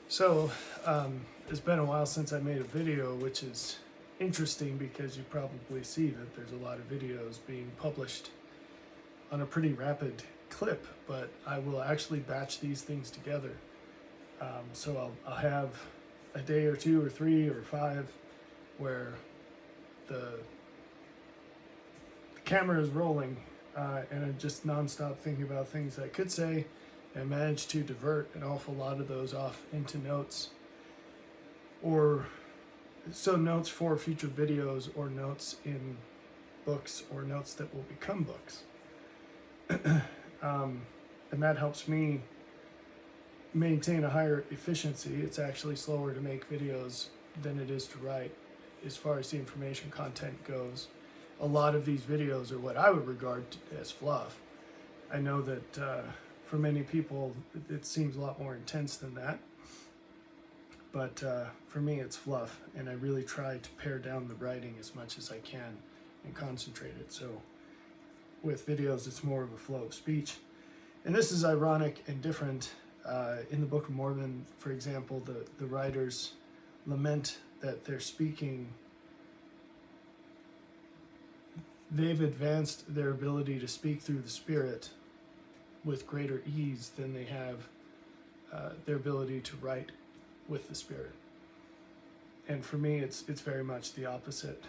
So, it's been a while since I made a video, which is interesting because you probably see that there's a lot of videos being published on a pretty rapid clip, but I will actually batch these things together. So I'll have a day or two or three or five where the camera is rolling and I'm just nonstop thinking about things I could say and manage to divert an awful lot of those off into notes or notes for future videos or notes in books or notes that will become books. And that helps me maintain a higher efficiency. It's actually slower to make videos than it is to write as far as the information content goes. A lot of these videos are what I would regard as fluff. I know that for many people it seems a lot more intense than that, but for me it's fluff, and I really try to pare down the writing as much as I can and concentrate it. So with videos it's more of a flow of speech. And this is ironic and different. In the Book of Mormon, for example, the writers lament that they're speaking, they've advanced their ability to speak through the Spirit with greater ease than they have their ability to write with the Spirit. And for me, it's very much the opposite.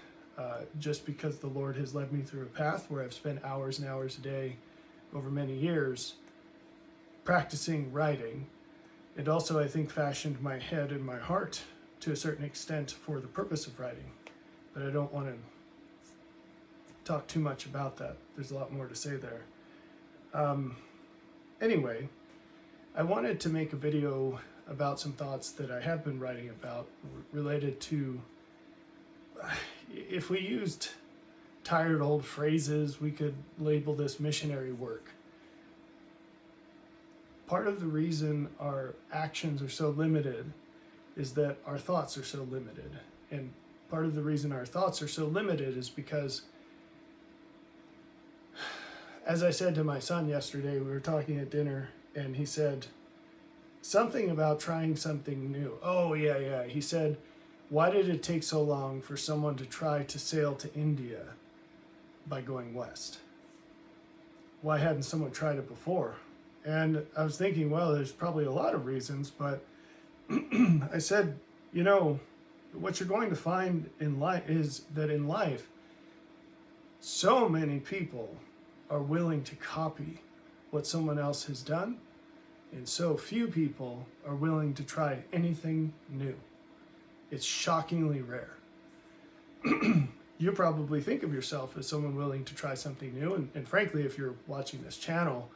Just because the Lord has led me through a path where I've spent hours and hours a day over many years practicing writing, it also, I think, fashioned my head and my heart to a certain extent for the purpose of writing. But I don't want to talk too much about that. There's a lot more to say there. Anyway, I wanted to make a video about some thoughts that I have been writing about related to, if we used tired old phrases, we could label this missionary work. Part of the reason our actions are so limited is that our thoughts are so limited. And part of the reason our thoughts are so limited is because, as I said to my son yesterday, we were talking at dinner, and he said something about trying something new. Oh, yeah. He said, why did it take so long for someone to try to sail to India by going west? Why hadn't someone tried it before? And I was thinking, well, there's probably a lot of reasons, but I said, what you're going to find in life is that in life, so many people are willing to copy what someone else has done, and so few people are willing to try anything new. It's shockingly rare. You probably think of yourself as someone willing to try something new, and frankly, if you're watching this channel,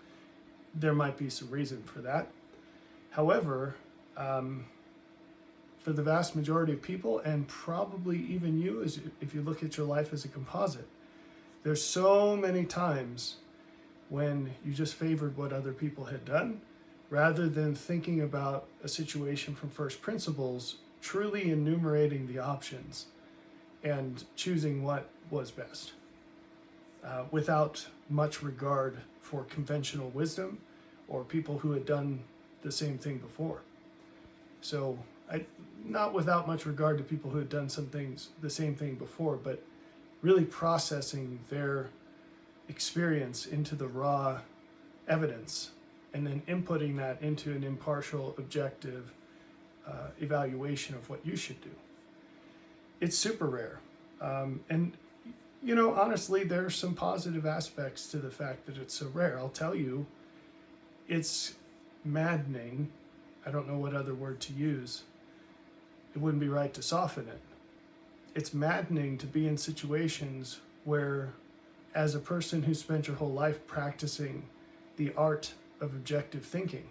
there might be some reason for that. However, for the vast majority of people, and probably even you, if you look at your life as a composite, there's so many times when you just favored what other people had done, rather than thinking about a situation from first principles, truly enumerating the options and choosing what was best, without much regard for conventional wisdom or people who had done the same thing before. So not without much regard to people who had done the same thing before, but really processing their experience into the raw evidence and then inputting that into an impartial, objective evaluation of what you should do. It's super rare. And honestly, there are some positive aspects to the fact that it's so rare. I'll tell you, it's maddening. I don't know what other word to use. It wouldn't be right to soften it. It's maddening to be in situations where, as a person who spent your whole life practicing the art of objective thinking,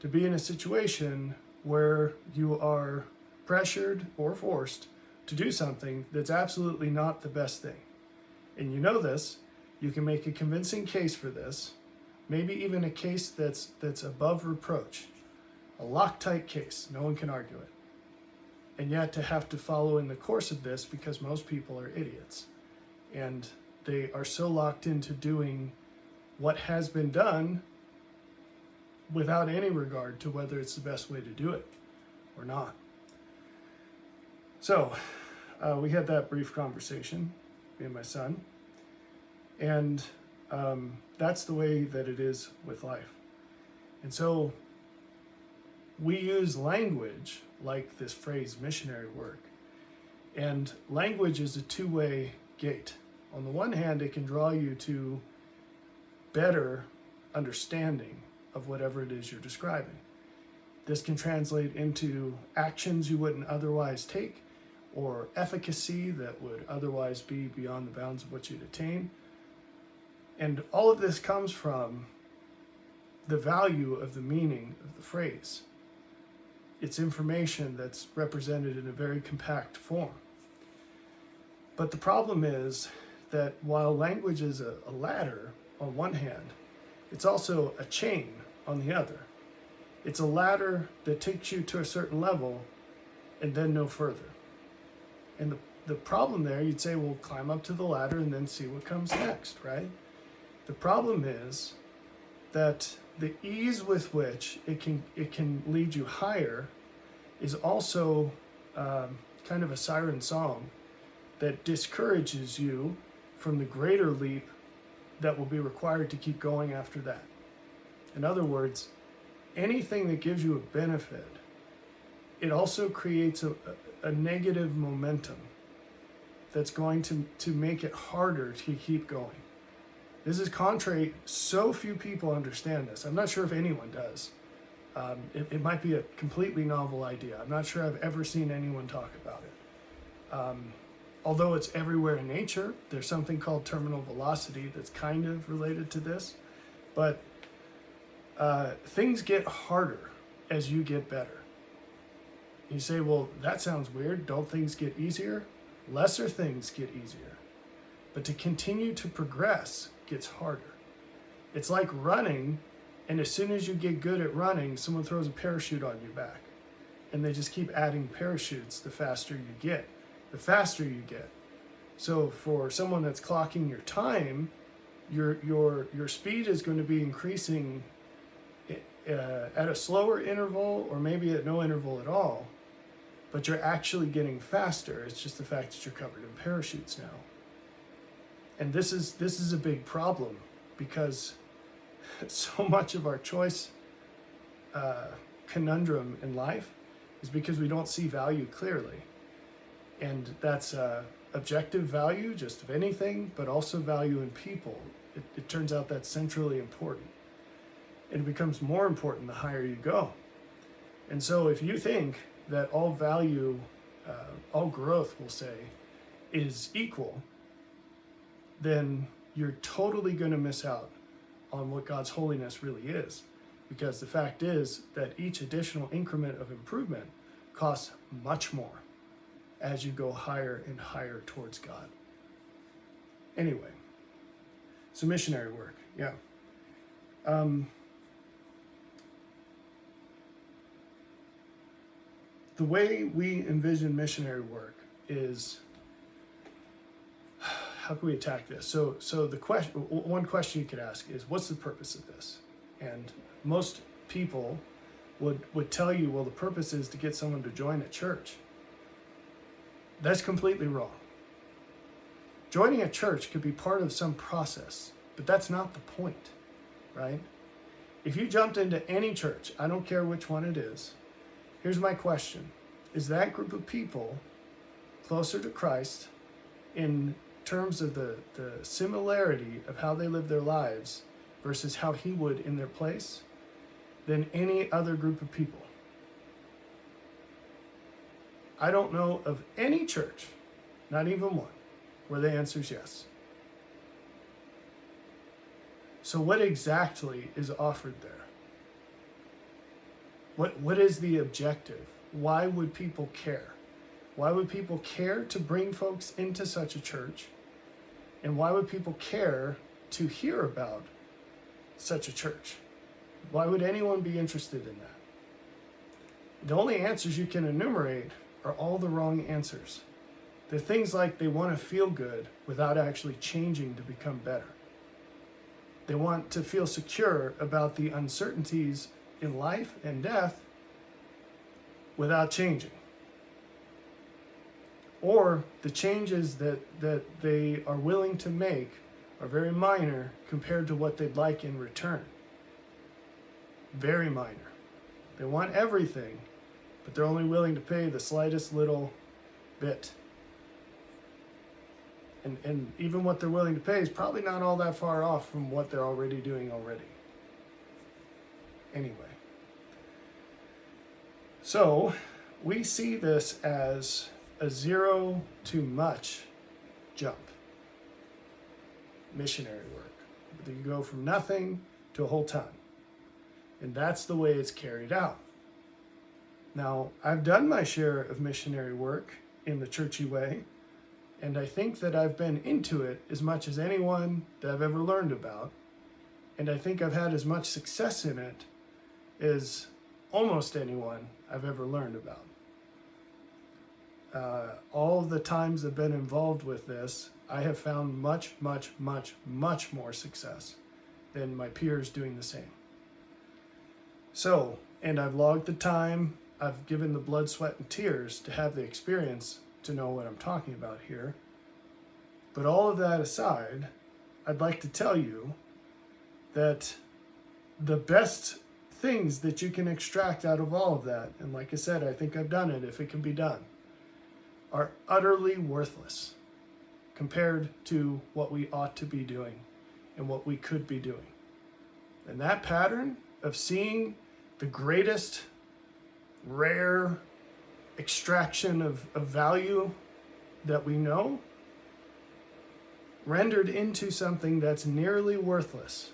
to be in a situation where you are pressured or forced to do something that's absolutely not the best thing. And you know this, you can make a convincing case for this, maybe even a case that's above reproach, a Loctite case, no one can argue it. And yet to have to follow in the course of this, because most people are idiots, and they are so locked into doing what has been done without any regard to whether it's the best way to do it or not. So we had that brief conversation, me and my son, and that's the way that it is with life. And so we use language like this phrase, missionary work. And language is a two-way gate. On the one hand, it can draw you to better understanding of whatever it is you're describing. This can translate into actions you wouldn't otherwise take, or efficacy that would otherwise be beyond the bounds of what you'd attain. And all of this comes from the value of the meaning of the phrase. It's information that's represented in a very compact form. But the problem is that while language is a ladder on one hand, it's also a chain on the other. It's a ladder that takes you to a certain level and then no further. And the problem there, you'd say, well, climb up to the ladder and then see what comes next, right? The problem is that the ease with which it can lead you higher is also kind of a siren song that discourages you from the greater leap that will be required to keep going after that. In other words, anything that gives you a benefit, it also creates a negative momentum that's going to make it harder to keep going. This is contrary. So few people understand this. I'm not sure if anyone does. It might be a completely novel idea. I'm not sure I've ever seen anyone talk about it. Although it's everywhere in nature, there's something called terminal velocity that's kind of related to this. But things get harder as you get better. You say, well, that sounds weird. Don't things get easier? Lesser things get easier. But to continue to progress gets harder. It's like running, and as soon as you get good at running, someone throws a parachute on your back. And they just keep adding parachutes the faster you get. The faster you get. So for someone that's clocking your time, your speed is going to be increasing at a slower interval or maybe at no interval at all, but you're actually getting faster. It's just the fact that you're covered in parachutes now. And this is a big problem because so much of our choice conundrum in life is because we don't see value clearly. And that's objective value, just of anything, but also value in people. It turns out that's centrally important. And it becomes more important the higher you go. And so if you think that all value, all growth, we'll say, is equal, then you're totally going to miss out on what God's holiness really is. Because the fact is that each additional increment of improvement costs much more as you go higher and higher towards God. Anyway, so missionary work, yeah. The way we envision missionary work is, how can we attack this? So the question, one question you could ask is, what's the purpose of this? And most people would tell you, well, the purpose is to get someone to join a church. That's completely wrong. Joining a church could be part of some process, but that's not the point, right? If you jumped into any church, I don't care which one it is, here's my question. Is that group of people closer to Christ in terms of the similarity of how they live their lives versus how he would in their place than any other group of people? I don't know of any church, not even one, where the answer is yes. So what exactly is offered there? What is the objective? Why would people care? Why would people care to bring folks into such a church? And why would people care to hear about such a church? Why would anyone be interested in that? The only answers you can enumerate are all the wrong answers. They're things like they want to feel good without actually changing to become better. They want to feel secure about the uncertainties in life and death without changing. Or the changes that they are willing to make are very minor compared to what they'd like in return. Very minor. They want everything, but they're only willing to pay the slightest little bit. And even what they're willing to pay is probably not all that far off from what they're already doing already. Anyway. So, we see this as a zero to much jump. Missionary work. You go from nothing to a whole ton. And that's the way it's carried out. Now, I've done my share of missionary work in the churchy way, and I think that I've been into it as much as anyone that I've ever learned about. And I think I've had as much success in it as almost anyone I've ever learned about. All of the times I've been involved with this, I have found much, much, much, much more success than my peers doing the same. So, and I've logged the time, I've given the blood, sweat, and tears to have the experience to know what I'm talking about here. But all of that aside, I'd like to tell you that the best things that you can extract out of all of that, and like I said, I think I've done it if it can be done, are utterly worthless compared to what we ought to be doing and what we could be doing. And that pattern of seeing the greatest rare extraction of value that we know rendered into something that's nearly worthless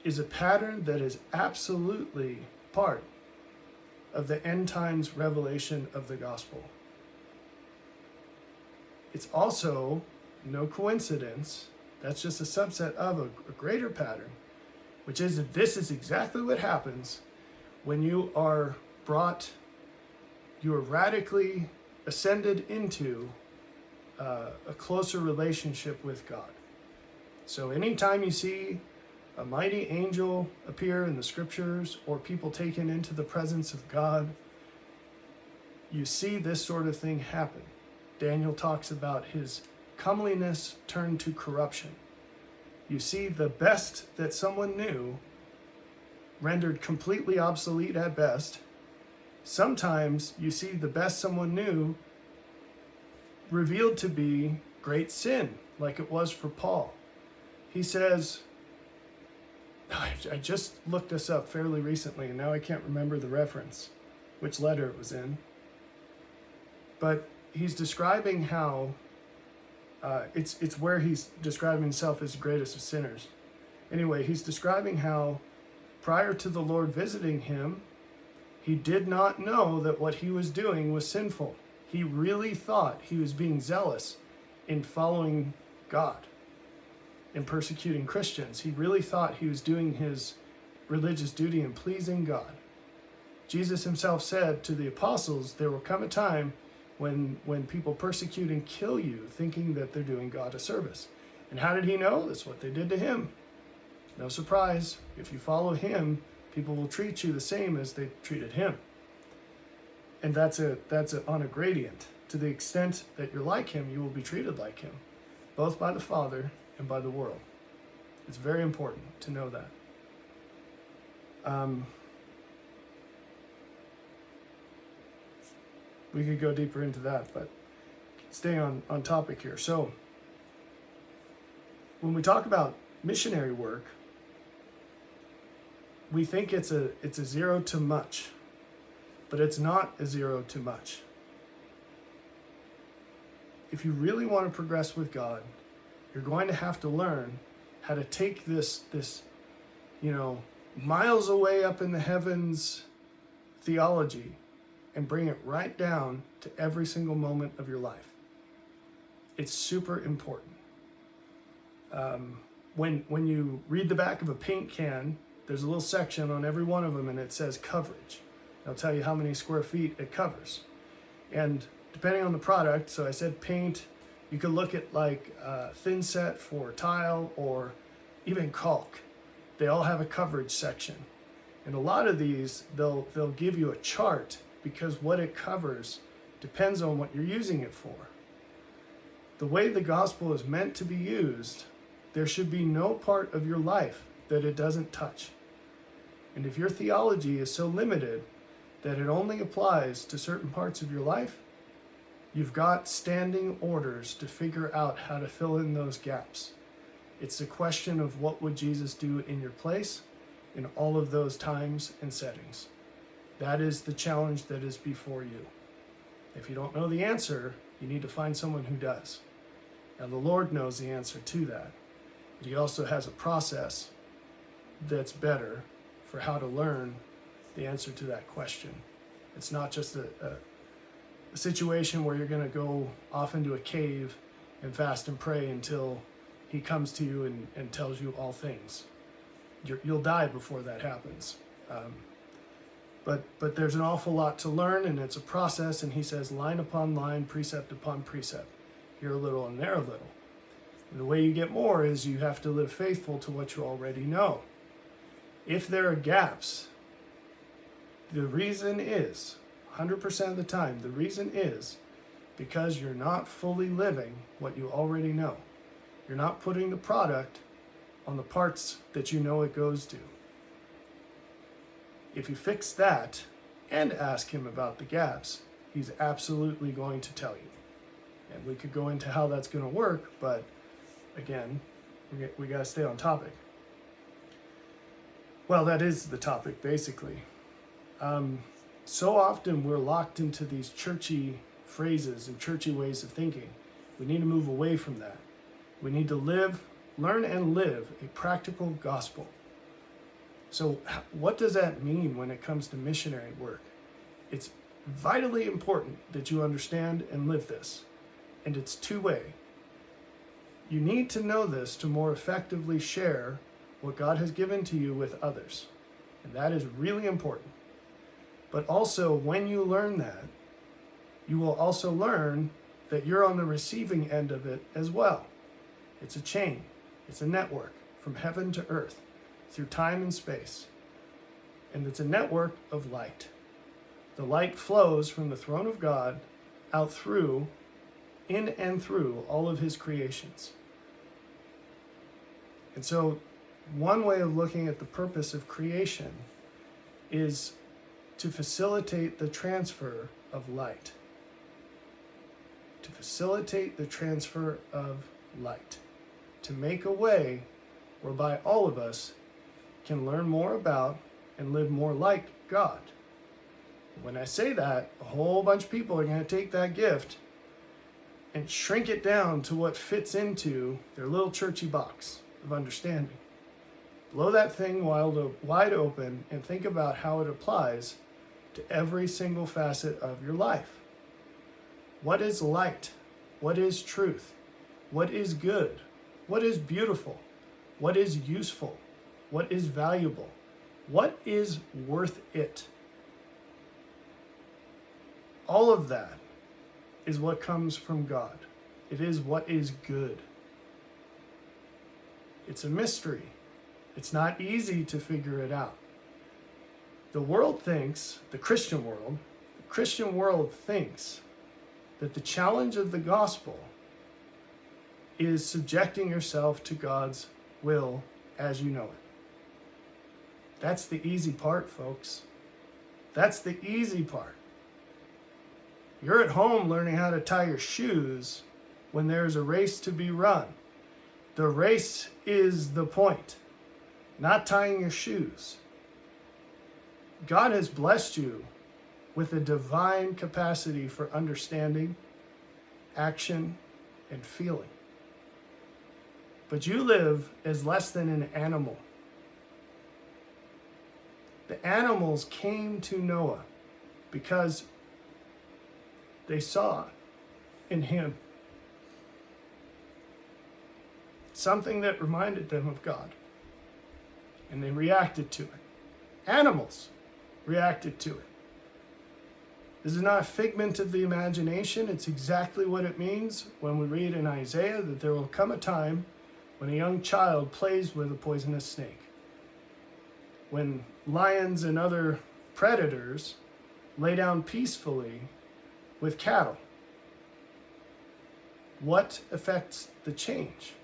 is a pattern that is absolutely part of the end times revelation of the gospel. It's also no coincidence, that's just a subset of a greater pattern, which is that this is exactly what happens when you are radically ascended into a closer relationship with God. So anytime you see a mighty angel appear in the scriptures or people taken into the presence of God, you see this sort of thing happen. Daniel talks about his comeliness turned to corruption. You see the best that someone knew rendered completely obsolete at best. Sometimes you see the best someone knew revealed to be great sin, like it was for Paul. He says, I just looked this up fairly recently, and now I can't remember the reference, which letter it was in. But he's describing how it's where he's describing himself as the greatest of sinners. Anyway, he's describing how prior to the Lord visiting him, he did not know that what he was doing was sinful. He really thought he was being zealous in following God and persecuting Christians. He really thought he was doing his religious duty and pleasing God. Jesus himself said to the apostles, there will come a time when people persecute and kill you, thinking that they're doing God a service. And how did he know? That's what they did to him. No surprise, if you follow him, people will treat you the same as they treated him. And that's on a gradient. To the extent that you're like him, you will be treated like him, both by the Father and by the world. It's very important to know that. We could go deeper into that, but staying on topic here. So, when we talk about missionary work, we think it's a zero to much, but it's not a zero to much. If you really want to progress with God, you're going to have to learn how to take this miles away up in the heavens theology and bring it right down to every single moment of your life. It's super important. When you read the back of a paint can, there's a little section on every one of them and it says coverage. It'll tell you how many square feet it covers. And depending on the product, so I said paint, you could look at like thin set for tile or even caulk. They all have a coverage section. And a lot of these, they'll give you a chart because what it covers depends on what you're using it for. The way the gospel is meant to be used, there should be no part of your life that it doesn't touch. And if your theology is so limited that it only applies to certain parts of your life, you've got standing orders to figure out how to fill in those gaps. It's a question of what would Jesus do in your place in all of those times and settings. That is the challenge that is before you. If you don't know the answer, you need to find someone who does. Now the Lord knows the answer to that. But he also has a process that's better for how to learn the answer to that question. It's not just a situation where you're going to go off into a cave and fast and pray until he comes to you and tells you all things. You'll die before that happens. But there's an awful lot to learn, and it's a process, and he says line upon line, precept upon precept, here a little and there a little. And the way you get more is you have to live faithful to what you already know. If there are gaps, the reason is, 100% of the time, the reason is because you're not fully living what you already know. You're not putting the product on the parts that you know it goes to. If you fix that and ask him about the gaps, he's absolutely going to tell you. And we could go into how that's going to work, but again, we got to stay on topic. Well, that is the topic, basically. So often we're locked into these churchy phrases and churchy ways of thinking. We need to move away from that. We need to learn and live a practical gospel. So what does that mean when it comes to missionary work? It's vitally important that you understand and live this. And it's two-way. You need to know this to more effectively share what God has given to you with others. And that is really important. But also, when you learn that, you will also learn that you're on the receiving end of it as well. It's a chain. It's a network from heaven to earth through time and space. And it's a network of light. The light flows from the throne of God out through, in and through all of his creations. And so one way of looking at the purpose of creation is to facilitate the transfer of light. To facilitate the transfer of light. To make a way whereby all of us can learn more about and live more like God. When I say that, a whole bunch of people are going to take that gift and shrink it down to what fits into their little churchy box of understanding. Blow that thing wide open and think about how it applies to every single facet of your life. What is light? What is truth? What is good? What is beautiful? What is useful? What is valuable? What is worth it? All of that is what comes from God. It is what is good. It's a mystery. It's not easy to figure it out. The world thinks, the Christian world thinks that the challenge of the gospel is subjecting yourself to God's will as you know it. That's the easy part, folks. That's the easy part. You're at home learning how to tie your shoes when there's a race to be run. The race is the point, not tying your shoes. God has blessed you with a divine capacity for understanding, action, and feeling. But you live as less than an animal. The animals came to Noah because they saw in him something that reminded them of God. And they reacted to it. Animals reacted to it. This is not a figment of the imagination. It's exactly what it means when we read in Isaiah that there will come a time when a young child plays with a poisonous snake. when lions and other predators lay down peacefully with cattle? What affects the change?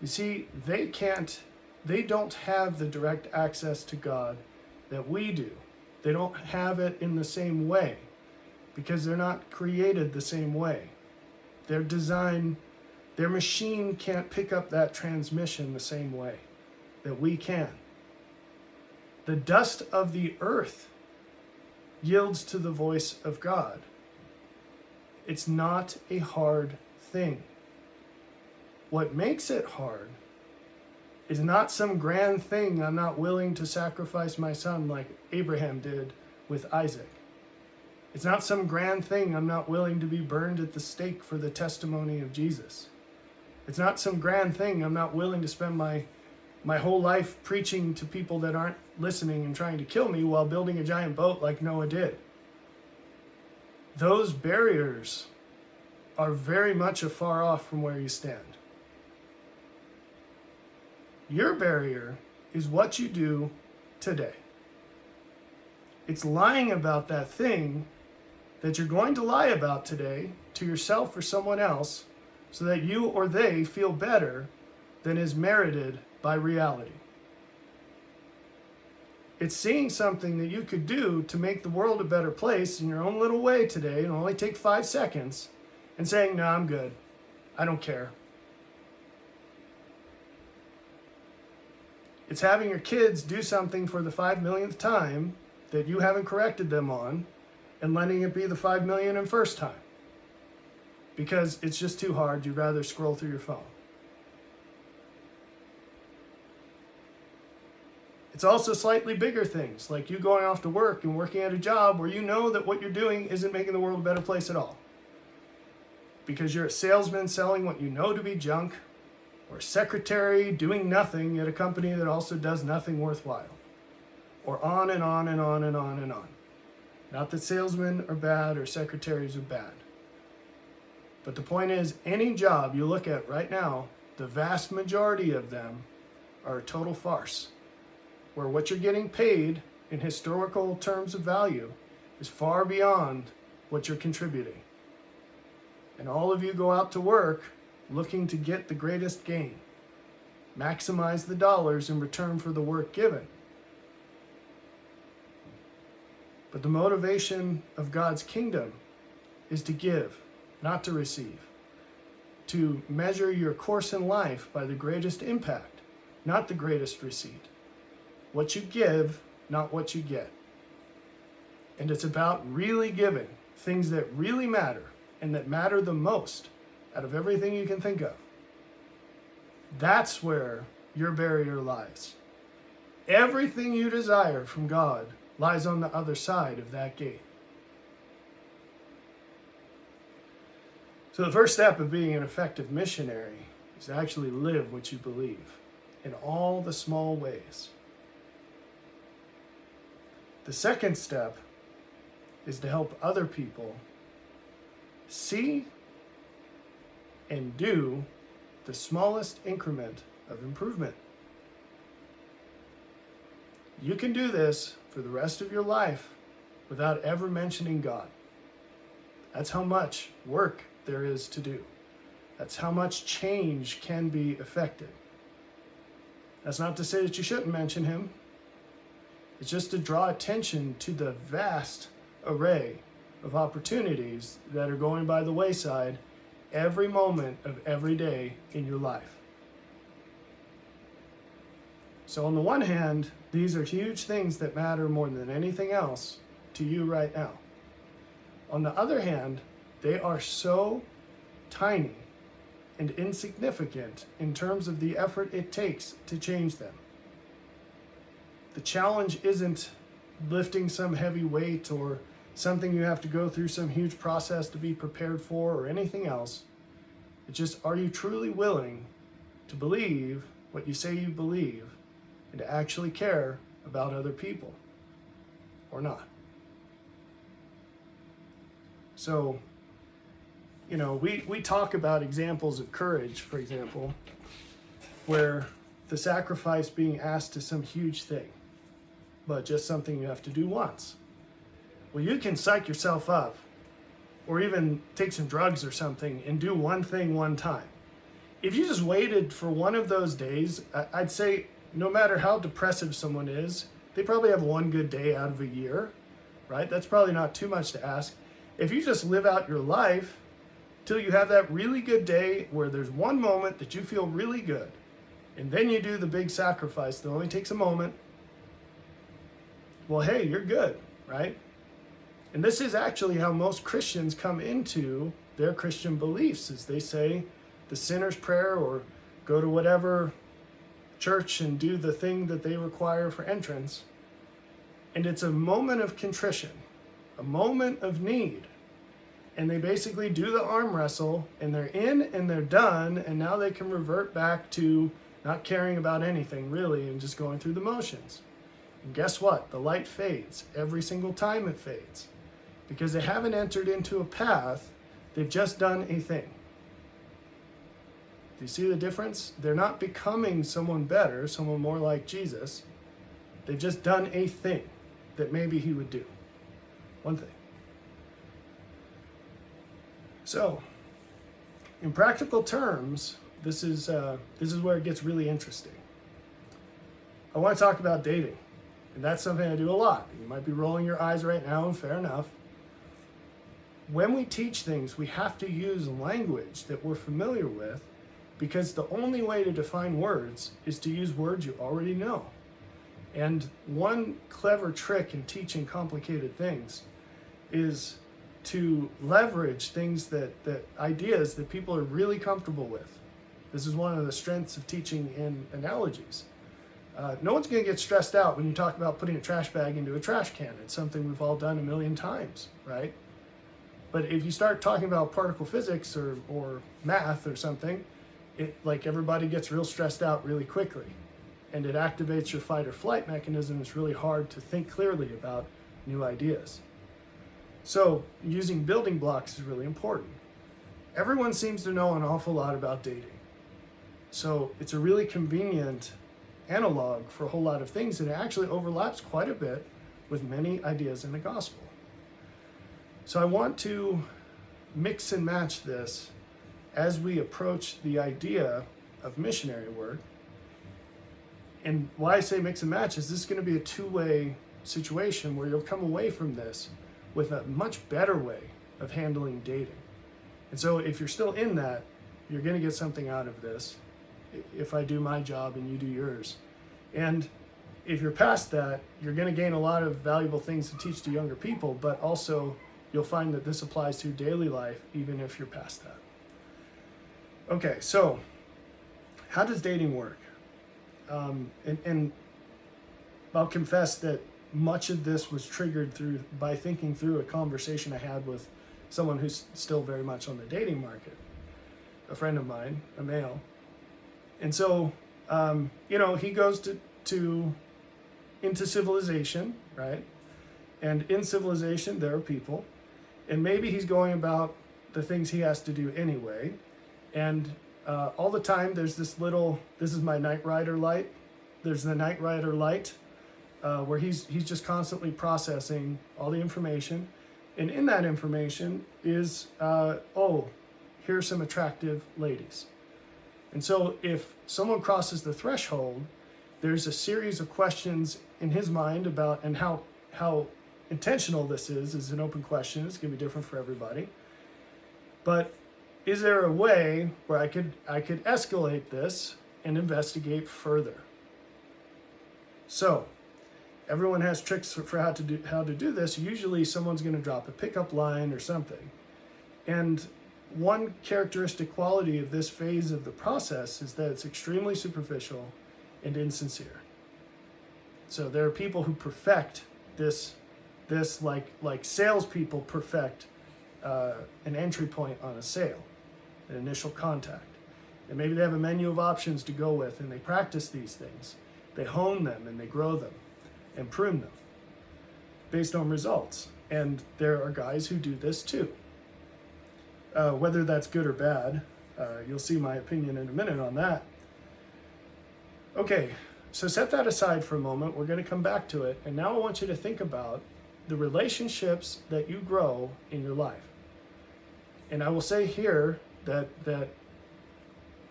You see, they don't have the direct access to God that we do. They don't have it in the same way because they're not created the same way. Their machine can't pick up that transmission the same way that we can. The dust of the earth yields to the voice of God. It's not a hard thing. What makes it hard is not some grand thing I'm not willing to sacrifice my son like Abraham did with Isaac. It's not some grand thing I'm not willing to be burned at the stake for the testimony of Jesus. It's not some grand thing I'm not willing to spend my whole life preaching to people that aren't listening and trying to kill me while building a giant boat like Noah did. Those barriers are very much afar off from where you stand. Your barrier is what you do today. It's lying about that thing that you're going to lie about today to yourself or someone else so that you or they feel better than is merited by reality. It's seeing something that you could do to make the world a better place in your own little way today, and only take 5 seconds, and saying, no, I'm good. I don't care. It's having your kids do something for the 5 millionth time that you haven't corrected them on, and letting it be the 5 millionth first time. Because it's just too hard, you'd rather scroll through your phone. It's also slightly bigger things, like you going off to work and working at a job where you know that what you're doing isn't making the world a better place at all. Because you're a salesman selling what you know to be junk, or a secretary doing nothing at a company that also does nothing worthwhile. Or on and on and on and on and on. Not that salesmen are bad or secretaries are bad. But the point is, any job you look at right now, the vast majority of them are a total farce. Where what you're getting paid in historical terms of value is far beyond what you're contributing. And all of you go out to work looking to get the greatest gain. Maximize the dollars in return for the work given. But the motivation of God's kingdom is to give, not to receive. To measure your course in life by the greatest impact, not the greatest receipt. What you give, not what you get. And it's about really giving things that really matter and that matter the most out of everything you can think of. That's where your barrier lies. Everything you desire from God lies on the other side of that gate. So the first step of being an effective missionary is to actually live what you believe in all the small ways. The second step is to help other people see and do the smallest increment of improvement. You can do this for the rest of your life without ever mentioning God. That's how much work there is to do. That's how much change can be effected. That's not to say that you shouldn't mention him. It's just to draw attention to the vast array of opportunities that are going by the wayside every moment of every day in your life. So on the one hand, these are huge things that matter more than anything else to you right now. On the other hand, they are so tiny and insignificant in terms of the effort it takes to change them. The challenge isn't lifting some heavy weight or something you have to go through some huge process to be prepared for or anything else. It's just, are you truly willing to believe what you say you believe and to actually care about other people or not? So, we talk about examples of courage, for example, where the sacrifice being asked is some huge thing, but just something you have to do once. Well, you can psych yourself up or even take some drugs or something and do one thing one time. If you just waited for one of those days, I'd say no matter how depressive someone is, they probably have one good day out of a year, right? That's probably not too much to ask. If you just live out your life till you have that really good day where there's one moment that you feel really good, and then you do the big sacrifice that only takes a moment, well, hey, you're good, right? And this is actually how most Christians come into their Christian beliefs, is they say the sinner's prayer or go to whatever church and do the thing that they require for entrance. And it's a moment of contrition, a moment of need. And they basically do the arm wrestle and they're in and they're done. And now they can revert back to not caring about anything really and just going through the motions. And guess what? The light fades every single time it fades because they haven't entered into a path. They've just done a thing. Do you see the difference? They're not becoming someone better, someone more like Jesus. They've just done a thing that maybe he would do. One thing. So, in practical terms, this is where it gets really interesting. I want to talk about dating, and that's something I do a lot. You might be rolling your eyes right now, and fair enough. When we teach things, we have to use language that we're familiar with, because the only way to define words is to use words you already know. And one clever trick in teaching complicated things is to leverage things ideas that people are really comfortable with. This is one of the strengths of teaching in analogies. No one's going to get stressed out when you talk about putting a trash bag into a trash can. It's something we've all done a million times, right? But if you start talking about particle physics or math or something, like everybody gets real stressed out really quickly. And it activates your fight or flight mechanism. It's really hard to think clearly about new ideas. So using building blocks is really important. Everyone seems to know an awful lot about dating. So it's a really convenient analog for a whole lot of things, and it actually overlaps quite a bit with many ideas in the gospel. So I want to mix and match this as we approach the idea of missionary work. And why I say mix and match is this is going to be a two-way situation where you'll come away from this with a much better way of handling dating. And so if you're still in that, you're going to get something out of this if I do my job and you do yours. And if you're past that, you're going to gain a lot of valuable things to teach to younger people, but also you'll find that this applies to your daily life even if you're past that. Okay, so how does dating work? And I'll confess that much of this was triggered by thinking through a conversation I had with someone who's still very much on the dating market, a friend of mine, a male. And so, he goes into civilization, right? And in civilization, there are people, and maybe he's going about the things he has to do anyway. And all the time, there's this is my Knight Rider light. There's the Knight Rider light, where he's just constantly processing all the information. And in that information is, here's some attractive ladies. And so if someone crosses the threshold, there's a series of questions in his mind about, and how intentional this is an open question. It's going to be different for everybody. But is there a way where I could escalate this and investigate further? So everyone has tricks for how to do this. Usually someone's going to drop a pickup line or something. And one characteristic quality of this phase of the process is that it's extremely superficial and insincere. So there are people who perfect this like salespeople perfect an entry point on a sale, an initial contact. And maybe they have a menu of options to go with, and they practice these things. They hone them and they grow them and prune them based on results. And there are guys who do this too. Whether that's good or bad, you'll see my opinion in a minute on that. Okay, so set that aside for a moment. We're going to come back to it. And now I want you to think about the relationships that you grow in your life. And I will say here that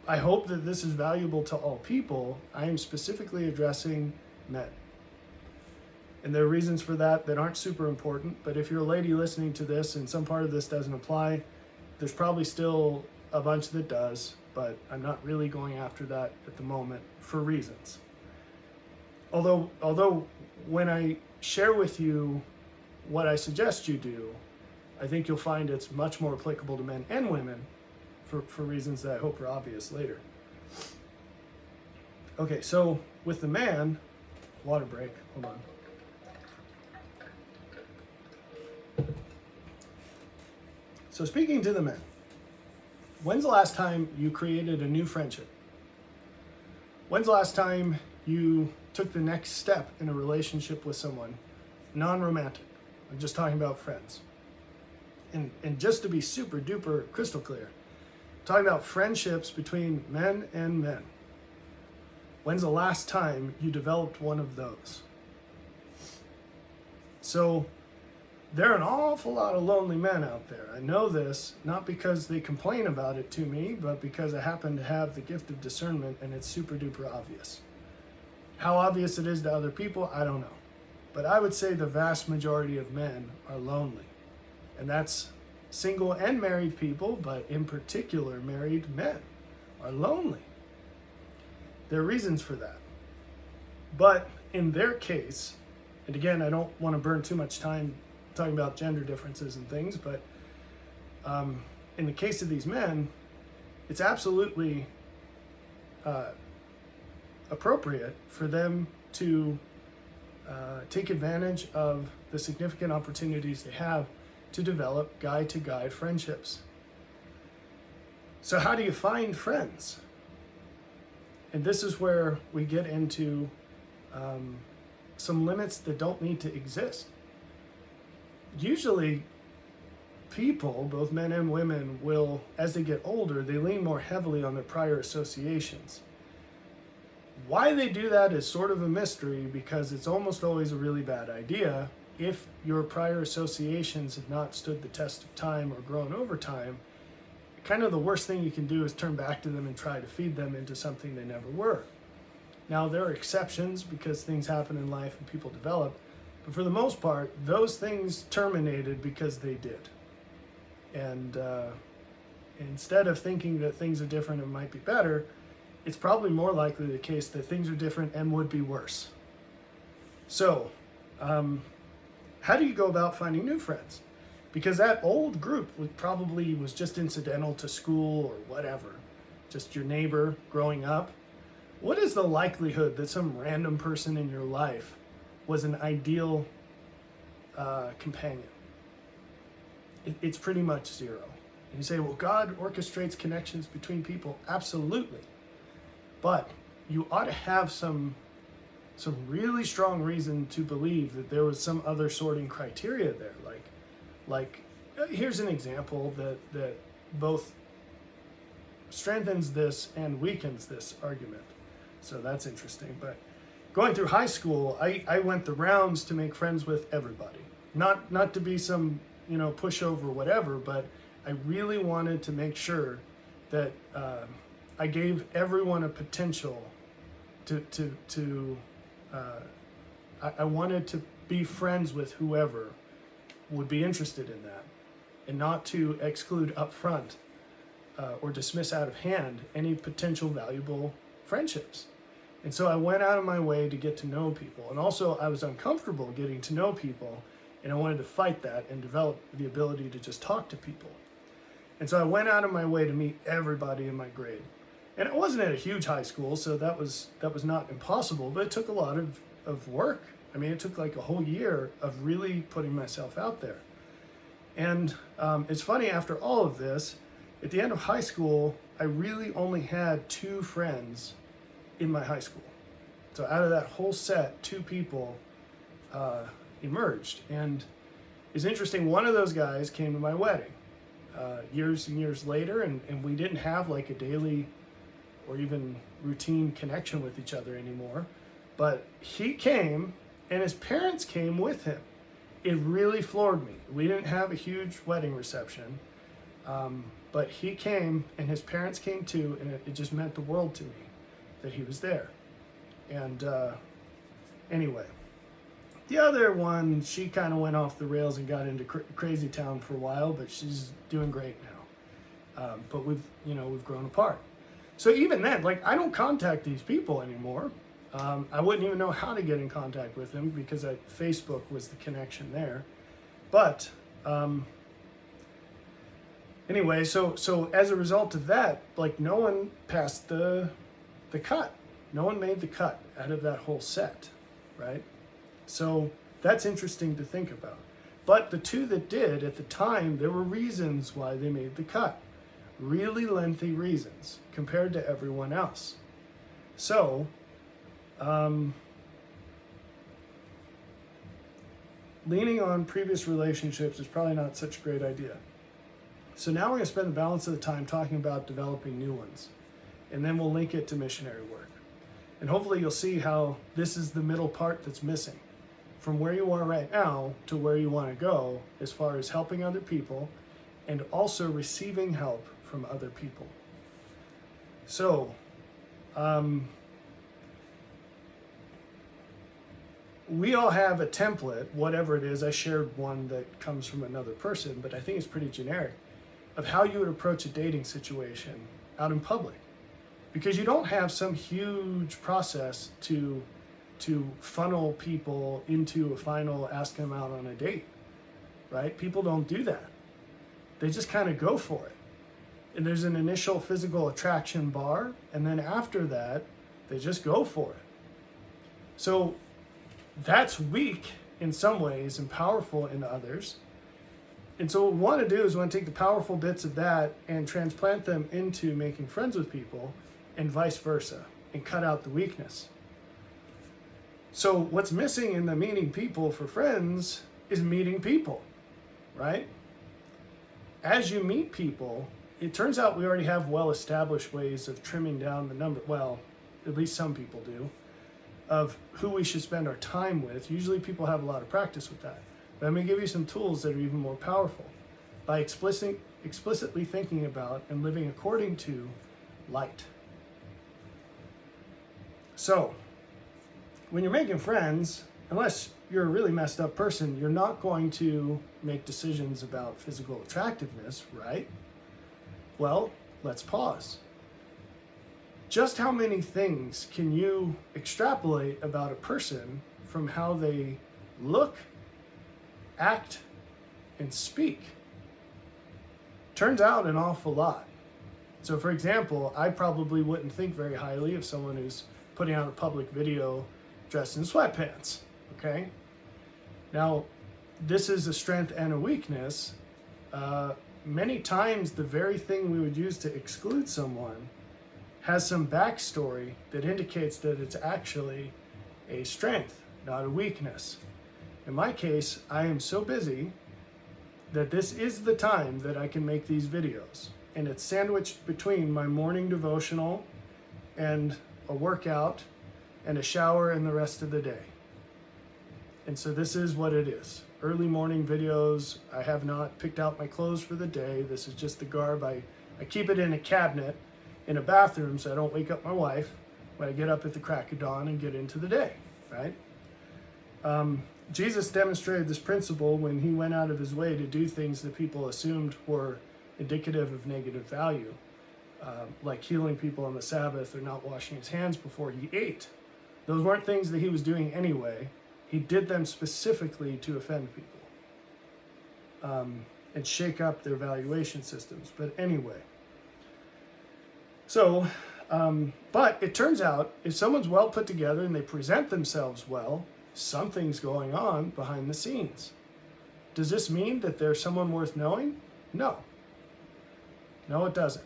I hope that this is valuable to all people. I am specifically addressing men. And there are reasons for that that aren't super important. But if you're a lady listening to this and some part of this doesn't apply, there's probably still a bunch that does. But I'm not really going after that at the moment for reasons. Although when I share with you what I suggest you do, I think you'll find it's much more applicable to men and women for reasons that I hope are obvious later. Okay, so with the man, water break, hold on. So speaking to the men, when's the last time you created a new friendship? When's the last time you took the next step in a relationship with someone, non-romantic? I'm just talking about friends. And just to be super duper crystal clear, I'm talking about friendships between men and men. When's the last time you developed one of those? So there are an awful lot of lonely men out there. I know this, not because they complain about it to me, but because I happen to have the gift of discernment and it's super duper obvious. How obvious it is to other people, I don't know. But I would say the vast majority of men are lonely. And that's single and married people, but in particular married men are lonely. There are reasons for that. But in their case, and again, I don't want to burn too much time talking about gender differences and things, but in the case of these men, it's absolutely appropriate for them to take advantage of the significant opportunities they have to develop guy-to-guy friendships. So how do you find friends? And this is where we get into some limits that don't need to exist. Usually people, both men and women, will, as they get older, they lean more heavily on their prior associations. Why they do that is sort of a mystery, because it's almost always a really bad idea. If your prior associations have not stood the test of time or grown over time, kind of the worst thing you can do is turn back to them and try to feed them into something they never were. Now, there are exceptions because things happen in life and people develop, but for the most part, those things terminated because they did. And instead of thinking that things are different and might be better, it's probably more likely the case that things are different and would be worse. So, how do you go about finding new friends? Because that old group probably was just incidental to school or whatever, just your neighbor growing up. What is the likelihood that some random person in your life was an ideal companion? It's pretty much zero. And you say, well, God orchestrates connections between people. Absolutely. But you ought to have some really strong reason to believe that there was some other sorting criteria there. Like here's an example that both strengthens this and weakens this argument. So that's interesting. But going through high school, I went the rounds to make friends with everybody. Not to be some, pushover whatever, but I really wanted to make sure that I gave everyone a potential I wanted to be friends with whoever would be interested in that, and not to exclude up front or dismiss out of hand any potential valuable friendships. And so I went out of my way to get to know people. And also I was uncomfortable getting to know people, and I wanted to fight that and develop the ability to just talk to people. And so I went out of my way to meet everybody in my grade. And it wasn't at a huge high school, so that was not impossible, but it took a lot of work. I mean, it took like a whole year of really putting myself out there. And it's funny, after all of this, at the end of high school, I really only had 2 friends in my high school. So out of that whole set, 2 people emerged. And it's interesting, one of those guys came to my wedding years and years later, and we didn't have like a daily or even routine connection with each other anymore. But he came, and his parents came with him. It really floored me. We didn't have a huge wedding reception, but he came, and his parents came too, and it just meant the world to me that he was there. And anyway, the other one, she kind of went off the rails and got into crazy town for a while, but she's doing great now. But we've grown apart. So even then, like, I don't contact these people anymore. I wouldn't even know how to get in contact with them because Facebook was the connection there. But anyway, so as a result of that, like, no one passed the cut. No one made the cut out of that whole set, right? So that's interesting to think about. But the two that did at the time, there were reasons why they made the cut. Really lengthy reasons compared to everyone else. So, leaning on previous relationships is probably not such a great idea. So now we're going to spend the balance of the time talking about developing new ones. And then we'll link it to missionary work. And hopefully you'll see how this is the middle part that's missing. From where you are right now to where you want to go as far as helping other people and also receiving help from other people. So, we all have a template, whatever it is. I shared one that comes from another person, but I think it's pretty generic, of how you would approach a dating situation out in public. Because you don't have some huge process to funnel people into a final ask them out on a date, right? People don't do that. They just kind of go for it. And there's an initial physical attraction bar, and then after that, they just go for it. So that's weak in some ways and powerful in others. And so what we want to do is we want to take the powerful bits of that and transplant them into making friends with people and vice versa, and cut out the weakness. So what's missing in the meeting people for friends is meeting people, right? As you meet people, it turns out we already have well-established ways of trimming down the number, well, at least some people do, of who we should spend our time with. Usually people have a lot of practice with that. But I'm going to give you some tools that are even more powerful by explicitly thinking about and living according to light. So, when you're making friends, unless you're a really messed up person, you're not going to make decisions about physical attractiveness, right? Well, let's pause. Just how many things can you extrapolate about a person from how they look, act, and speak? Turns out an awful lot. So for example, I probably wouldn't think very highly of someone who's putting out a public video dressed in sweatpants, okay? Now, this is a strength and a weakness. Many times the very thing we would use to exclude someone has some backstory that indicates that it's actually a strength, not a weakness. In my case, I am so busy that this is the time that I can make these videos. And it's sandwiched between my morning devotional and a workout and a shower and the rest of the day. And so this is what it is. Early morning videos. I have not picked out my clothes for the day. This is just the garb. I keep it in a cabinet in a bathroom so I don't wake up my wife when I get up at the crack of dawn and get into the day, right? Jesus demonstrated this principle when he went out of his way to do things that people assumed were indicative of negative value, like healing people on the Sabbath or not washing his hands before he ate. Those weren't things that he was doing anyway. He did them specifically to offend people and shake up their valuation systems. But anyway, so, but it turns out if someone's well put together and they present themselves well, something's going on behind the scenes. Does this mean that they're someone worth knowing? No. No, it doesn't.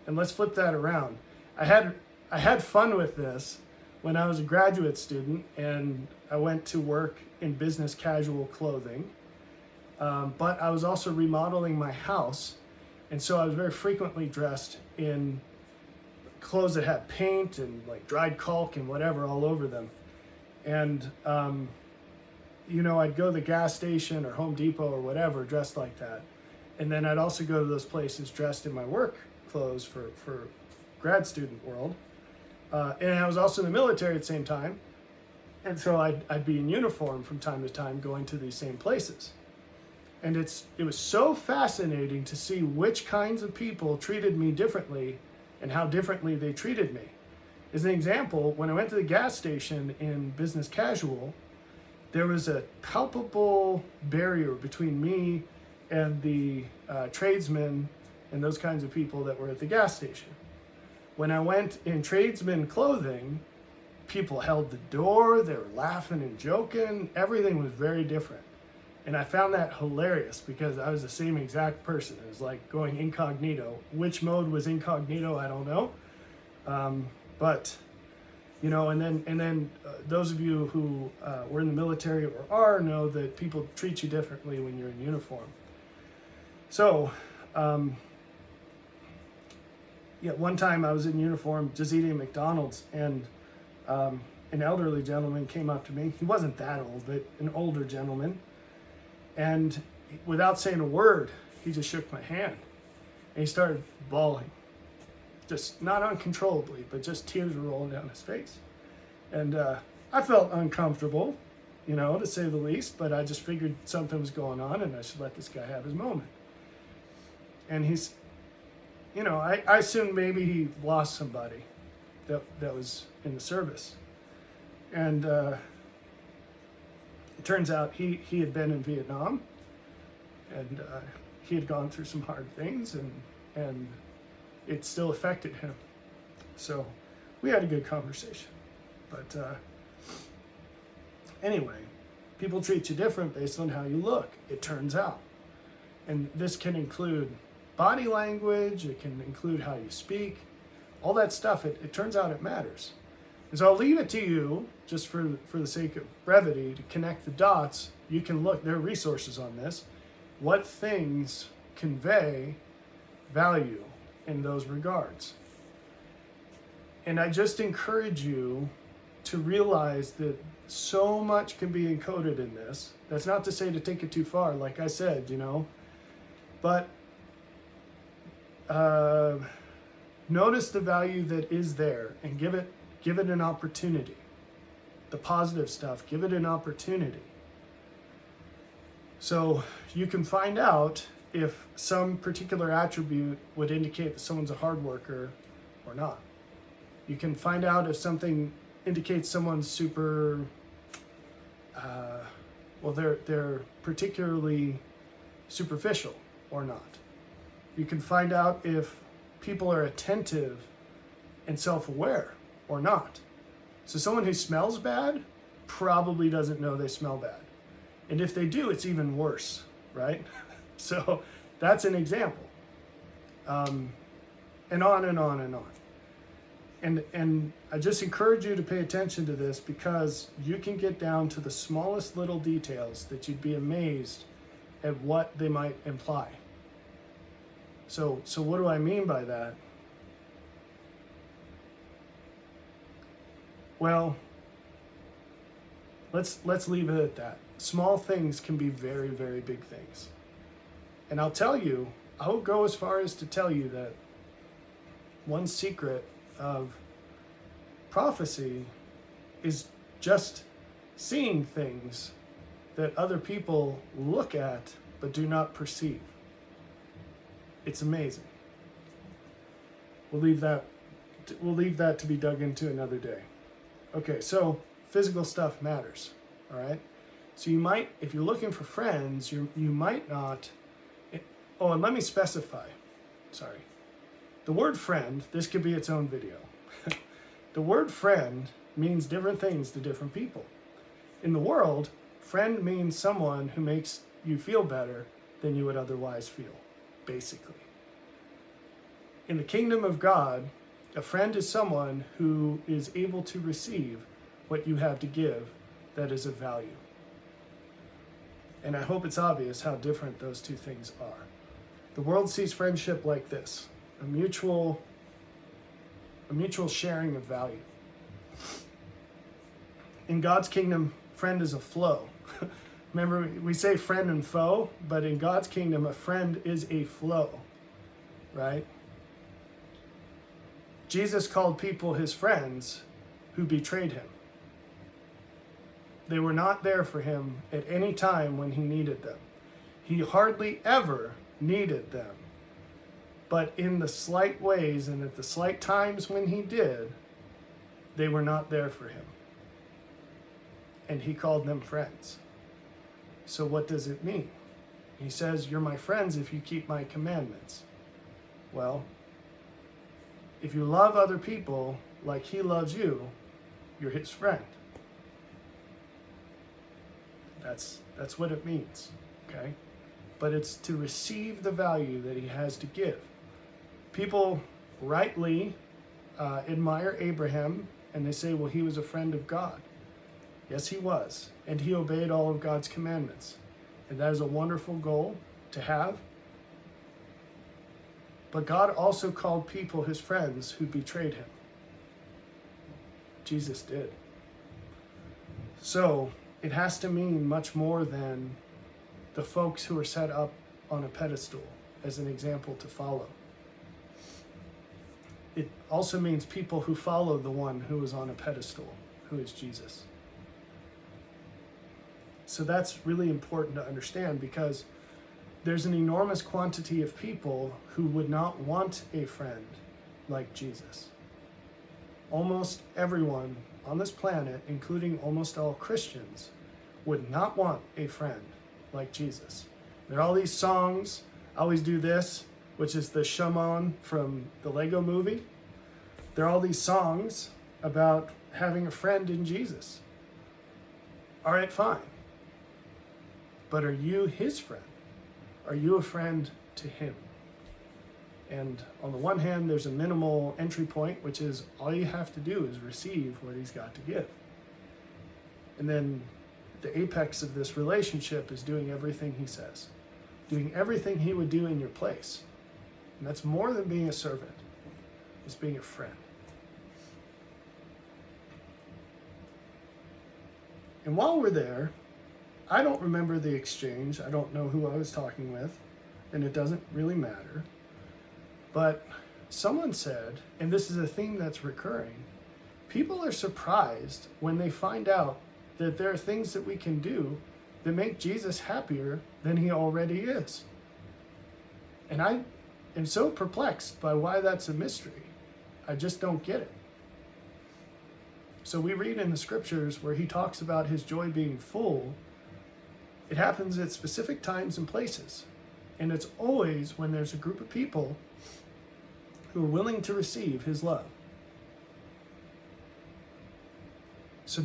And let's flip that around. I had fun with this when I was a graduate student and I went to work in business casual clothing. But I was also remodeling my house. And so I was very frequently dressed in clothes that have paint and like dried caulk and whatever all over them. And, I'd go to the gas station or Home Depot or whatever dressed like that. And then I'd also go to those places dressed in my work clothes for grad student world. And I was also in the military at the same time. And so I'd be in uniform from time to time going to these same places. And it was so fascinating to see which kinds of people treated me differently and how differently they treated me. As an example, when I went to the gas station in business casual, there was a palpable barrier between me and the tradesmen and those kinds of people that were at the gas station. When I went in tradesman clothing, people held the door, they were laughing and joking, everything was very different. And I found that hilarious because I was the same exact person. It was like going incognito. Which mode was incognito, I don't know. But, and then those of you who were in the military or are know that people treat you differently when you're in uniform. So, one time I was in uniform just eating McDonald's, and an elderly gentleman came up to me. He wasn't that old, but an older gentleman. And without saying a word, he just shook my hand. And he started bawling. Just not uncontrollably, but just tears were rolling down his face. And I felt uncomfortable, to say the least, but I just figured something was going on and I should let this guy have his moment. And he's, I assumed maybe he lost somebody that was in the service. And it turns out he had been in Vietnam, and he had gone through some hard things, and it still affected him. So we had a good conversation. But anyway, people treat you different based on how you look, it turns out. And this can include body language, it can include how you speak, all that stuff. It turns out it matters. And so I'll leave it to you, just for the sake of brevity, to connect the dots. You can look, there are resources on this. What things convey value in those regards? And I just encourage you to realize that so much can be encoded in this. That's not to say to take it too far, like I said, but notice the value that is there and give it an opportunity. The positive stuff, give it an opportunity. So you can find out if some particular attribute would indicate that someone's a hard worker or not. You can find out if something indicates someone's super, they're particularly superficial or not. You can find out if people are attentive and self-aware or not. So someone who smells bad probably doesn't know they smell bad. And if they do, it's even worse, right? So that's an example. And on and on and on. And I just encourage you to pay attention to this, because you can get down to the smallest little details that you'd be amazed at what they might imply. So what do I mean by that? Well, let's leave it at that. Small things can be very, very big things. And I'll tell you, I'll go as far as to tell you that one secret of prophecy is just seeing things that other people look at but do not perceive. It's amazing. We'll leave that to be dug into another day. Okay, so physical stuff matters, all right? So you might, if you're looking for friends, you might not, oh, and let me specify, sorry. The word friend, this could be its own video. The word friend means different things to different people. In the world, friend means someone who makes you feel better than you would otherwise feel, basically. In the kingdom of God, a friend is someone who is able to receive what you have to give that is of value. And I hope it's obvious how different those two things are. The world sees friendship like this, a mutual a mutual sharing of value. In God's kingdom, friend is a flow. Remember, we say friend and foe, but in God's kingdom, a friend is a flow, right? Jesus called people his friends who betrayed him. They were not there for him at any time when he needed them. He hardly ever needed them. But in the slight ways and at the slight times when he did, they were not there for him. And he called them friends. So what does it mean? He says, you're my friends if you keep my commandments. Well, if you love other people like he loves you, you're his friend. That's what it means, okay? But it's to receive the value that he has to give. People rightly admire Abraham, and they say, well, he was a friend of God. Yes, he was, and he obeyed all of God's commandments. And that is a wonderful goal to have. But God also called people his friends who betrayed him. Jesus did. So it has to mean much more than the folks who are set up on a pedestal as an example to follow. It also means people who follow the one who is on a pedestal, who is Jesus. So that's really important to understand, because there's an enormous quantity of people who would not want a friend like Jesus. Almost everyone on this planet, including almost all Christians, would not want a friend like Jesus. There are all these songs, I Always Do This, which is the Shimon from the Lego movie. There are all these songs about having a friend in Jesus. All right, fine. But are you his friend? Are you a friend to him? And on the one hand, there's a minimal entry point, which is all you have to do is receive what he's got to give. And then the apex of this relationship is doing everything he says, doing everything he would do in your place. And that's more than being a servant. It's being a friend. And while we're there, I don't remember the exchange. I don't know who I was talking with, and it doesn't really matter. But someone said, and this is a theme that's recurring, people are surprised when they find out that there are things that we can do that make Jesus happier than he already is. And I am so perplexed by why that's a mystery. I just don't get it. So we read in the scriptures where he talks about his joy being full. It happens at specific times and places. And it's always when there's a group of people who are willing to receive his love. So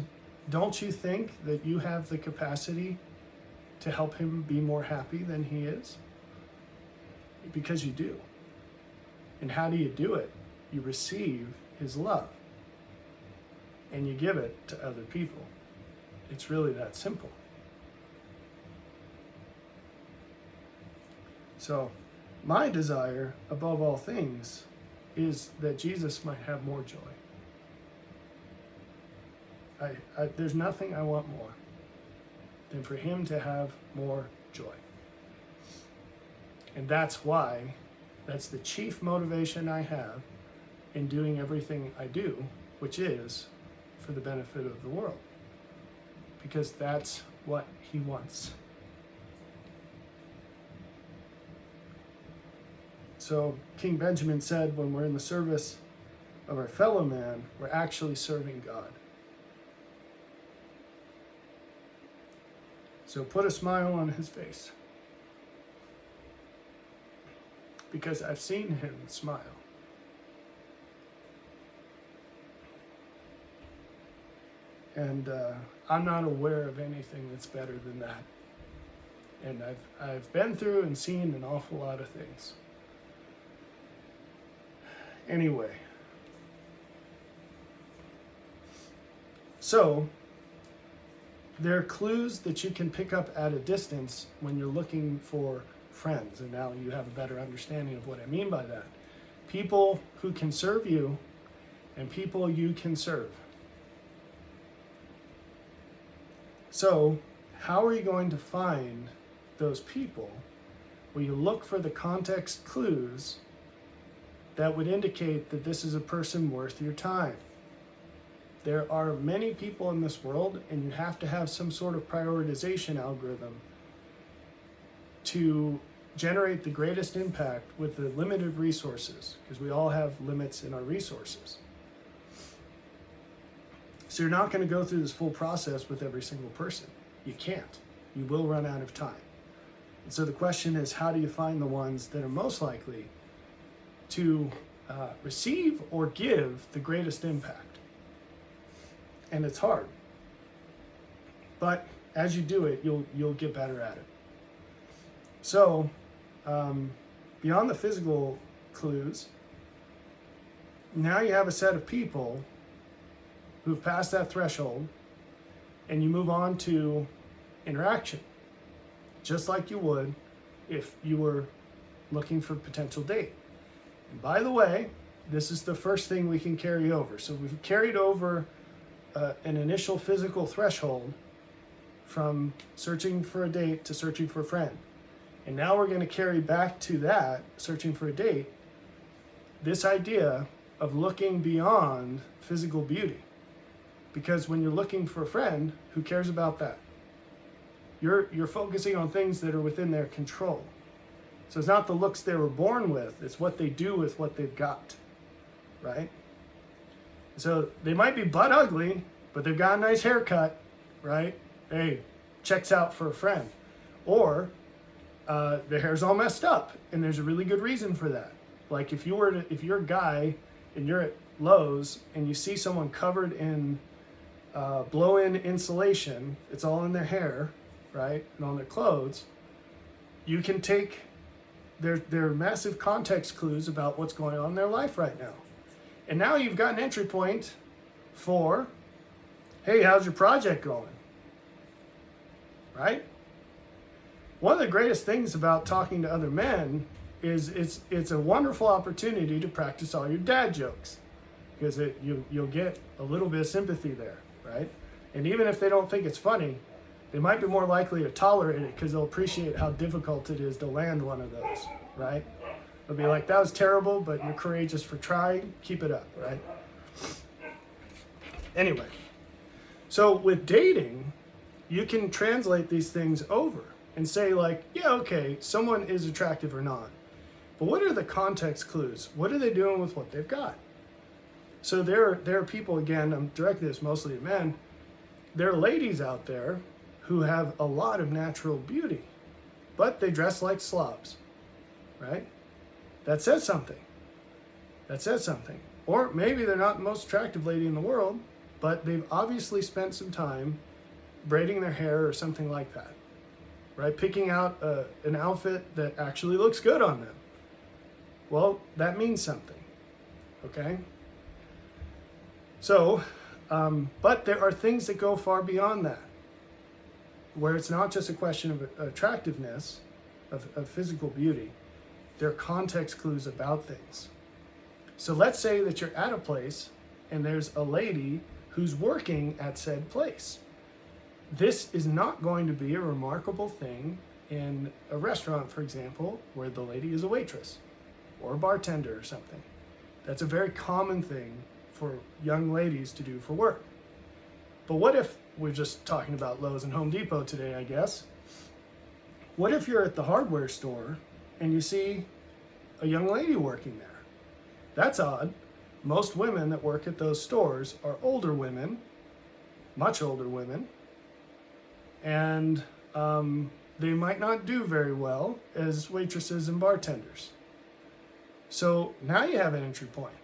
don't you think that you have the capacity to help him be more happy than he is? Because you do. And how do you do it? You receive his love. And you give it to other people. It's really that simple. So, my desire, above all things, is that Jesus might have more joy. There's nothing I want more than for him to have more joy. And that's why, that's the chief motivation I have in doing everything I do, which is for the benefit of the world. Because that's what he wants. So King Benjamin said, when we're in the service of our fellow man, we're actually serving God. So put a smile on his face. Because I've seen him smile. And I'm not aware of anything that's better than that. And I've been through and seen an awful lot of things. Anyway. So, there are clues that you can pick up at a distance when you're looking for friends. And now you have a better understanding of what I mean by that. People who can serve you and people you can serve. So, how are you going to find those people? Well, you look for the context clues that would indicate that this is a person worth your time. There are many people in this world, and you have to have some sort of prioritization algorithm to generate the greatest impact with the limited resources, because we all have limits in our resources. So you're not going to go through this full process with every single person. You can't. You will run out of time. And so the question is, how do you find the ones that are most likely to receive or give the greatest impact? And it's hard. But as you do it, you'll get better at it. So beyond the physical clues, now you have a set of people who've passed that threshold, and you move on to interaction, just like you would if you were looking for a potential date. And by the way, this is the first thing we can carry over. So we've carried over an initial physical threshold from searching for a date to searching for a friend. And now we're going to carry back to that, searching for a date, this idea of looking beyond physical beauty. Because when you're looking for a friend, who cares about that? You're focusing on things that are within their control. So it's not the looks they were born with, it's what they do with what they've got, right? So they might be butt ugly, but they've got a nice haircut, right? Hey, checks out for a friend. Or their hair's all messed up, and there's a really good reason for that. Like if you're a guy and you're at Lowe's and you see someone covered in blow-in insulation, it's all in their hair, right, and on their clothes, you can take their massive context clues about what's going on in their life right now. And now you've got an entry point for, hey, how's your project going? Right? One of the greatest things about talking to other men is it's a wonderful opportunity to practice all your dad jokes, because you'll get a little bit of sympathy there, right? And even if they don't think it's funny, they might be more likely to tolerate it because they'll appreciate how difficult it is to land one of those, right? They'll be like, that was terrible, but you're courageous for trying, keep it up, right? Anyway, so with dating, you can translate these things over and say like, yeah, okay, someone is attractive or not, but what are the context clues? What are they doing with what they've got? So there are people, again, I'm directing this mostly at men, there are ladies out there who have a lot of natural beauty, but they dress like slobs, right? That says something. That says something. Or maybe they're not the most attractive lady in the world, but they've obviously spent some time braiding their hair or something like that, right? Picking out an outfit that actually looks good on them. Well, that means something, okay? So, but there are things that go far beyond that, where it's not just a question of attractiveness, of physical beauty. There are context clues about things. So let's say that you're at a place and there's a lady who's working at said place. This is not going to be a remarkable thing in a restaurant, for example, where the lady is a waitress or a bartender or something. That's a very common thing for young ladies to do for work. But what if, we're just talking about Lowe's and Home Depot today, I guess. What if you're at the hardware store and you see a young lady working there? That's odd. Most women that work at those stores are older women, much older women, and they might not do very well as waitresses and bartenders. So now you have an entry point,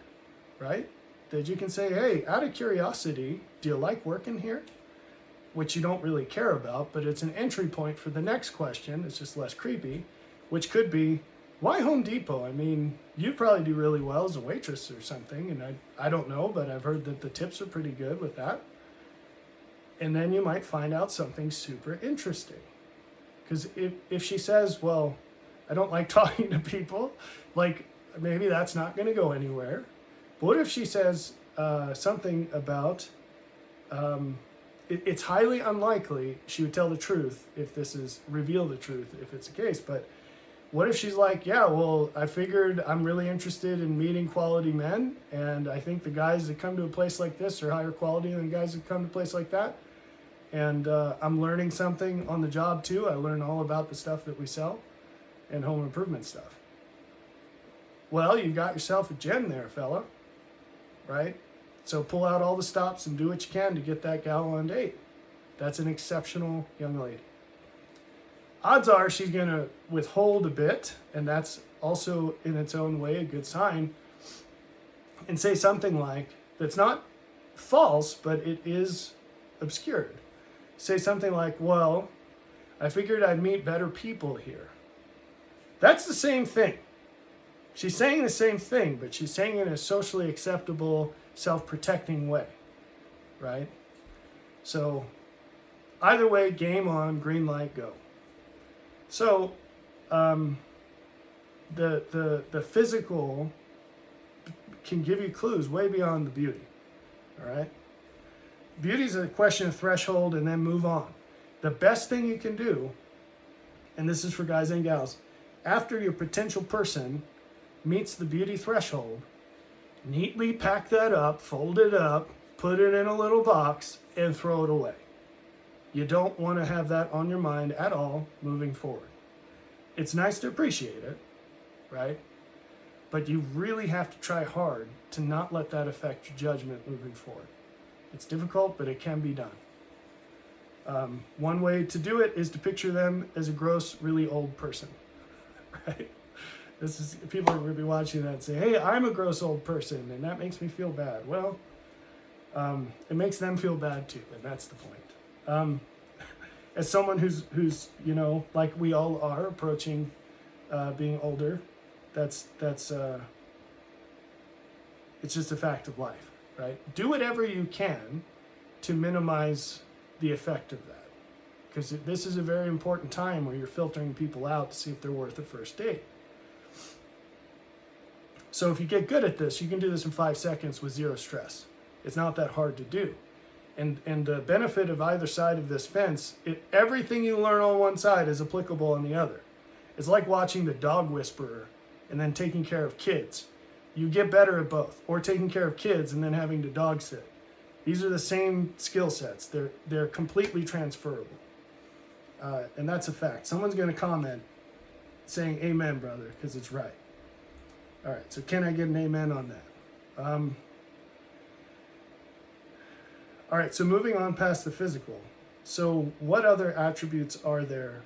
right? That you can say, hey, out of curiosity, do you like working here? Which you don't really care about, but it's an entry point for the next question. It's just less creepy, which could be, why Home Depot? I mean, you probably do really well as a waitress or something, and I don't know, but I've heard that the tips are pretty good with that. And then you might find out something super interesting. Because if she says, well, I don't like talking to people, like maybe that's not going to go anywhere. But what if she says, something about it's highly unlikely she would tell the truth if this is reveal the truth if it's the case. But what if she's like, yeah, well, I figured I'm really interested in meeting quality men, and I think the guys that come to a place like this are higher quality than the guys that come to a place like that. And I'm learning something on the job too. I learn all about the stuff that we sell and home improvement stuff. Well, you've got yourself a gem there, fella, right? So pull out all the stops and do what you can to get that gal on a date. That's an exceptional young lady. Odds are she's going to withhold a bit, and that's also in its own way a good sign, and say something like, that's not false, but it is obscured. Say something like, well, I figured I'd meet better people here. That's the same thing. She's saying the same thing, but she's saying it in a socially acceptable, self-protecting way, right? So either way, game on, green light, go. So the physical can give you clues way beyond the beauty, all right? Beauty is a question of threshold and then move on. The best thing you can do, and this is for guys and gals, after your potential person meets the beauty threshold, neatly pack that up, fold it up, put it in a little box, and throw it away. You don't want to have that on your mind at all moving forward. It's nice to appreciate it, right? But you really have to try hard to not let that affect your judgment moving forward. It's difficult, but it can be done. One way to do it is to picture them as a gross, really old person, right? This is, people are going to be watching that and say, hey, I'm a gross old person, and that makes me feel bad. Well, it makes them feel bad too, and that's the point. As someone who's you know, like we all are approaching being older, that's it's just a fact of life, right? Do whatever you can to minimize the effect of that, because this is a very important time where you're filtering people out to see if they're worth a first date. So if you get good at this, you can do this in 5 seconds with zero stress. It's not that hard to do. And the benefit of either side of this fence, everything you learn on one side is applicable on the other. It's like watching The Dog Whisperer and then taking care of kids. You get better at both, or taking care of kids and then having to dog sit. These are the same skill sets. They're completely transferable. And that's a fact. Someone's going to comment saying, amen, brother, because it's right. All right, so can I get an amen on that? All right, so moving on past the physical. So what other attributes are there?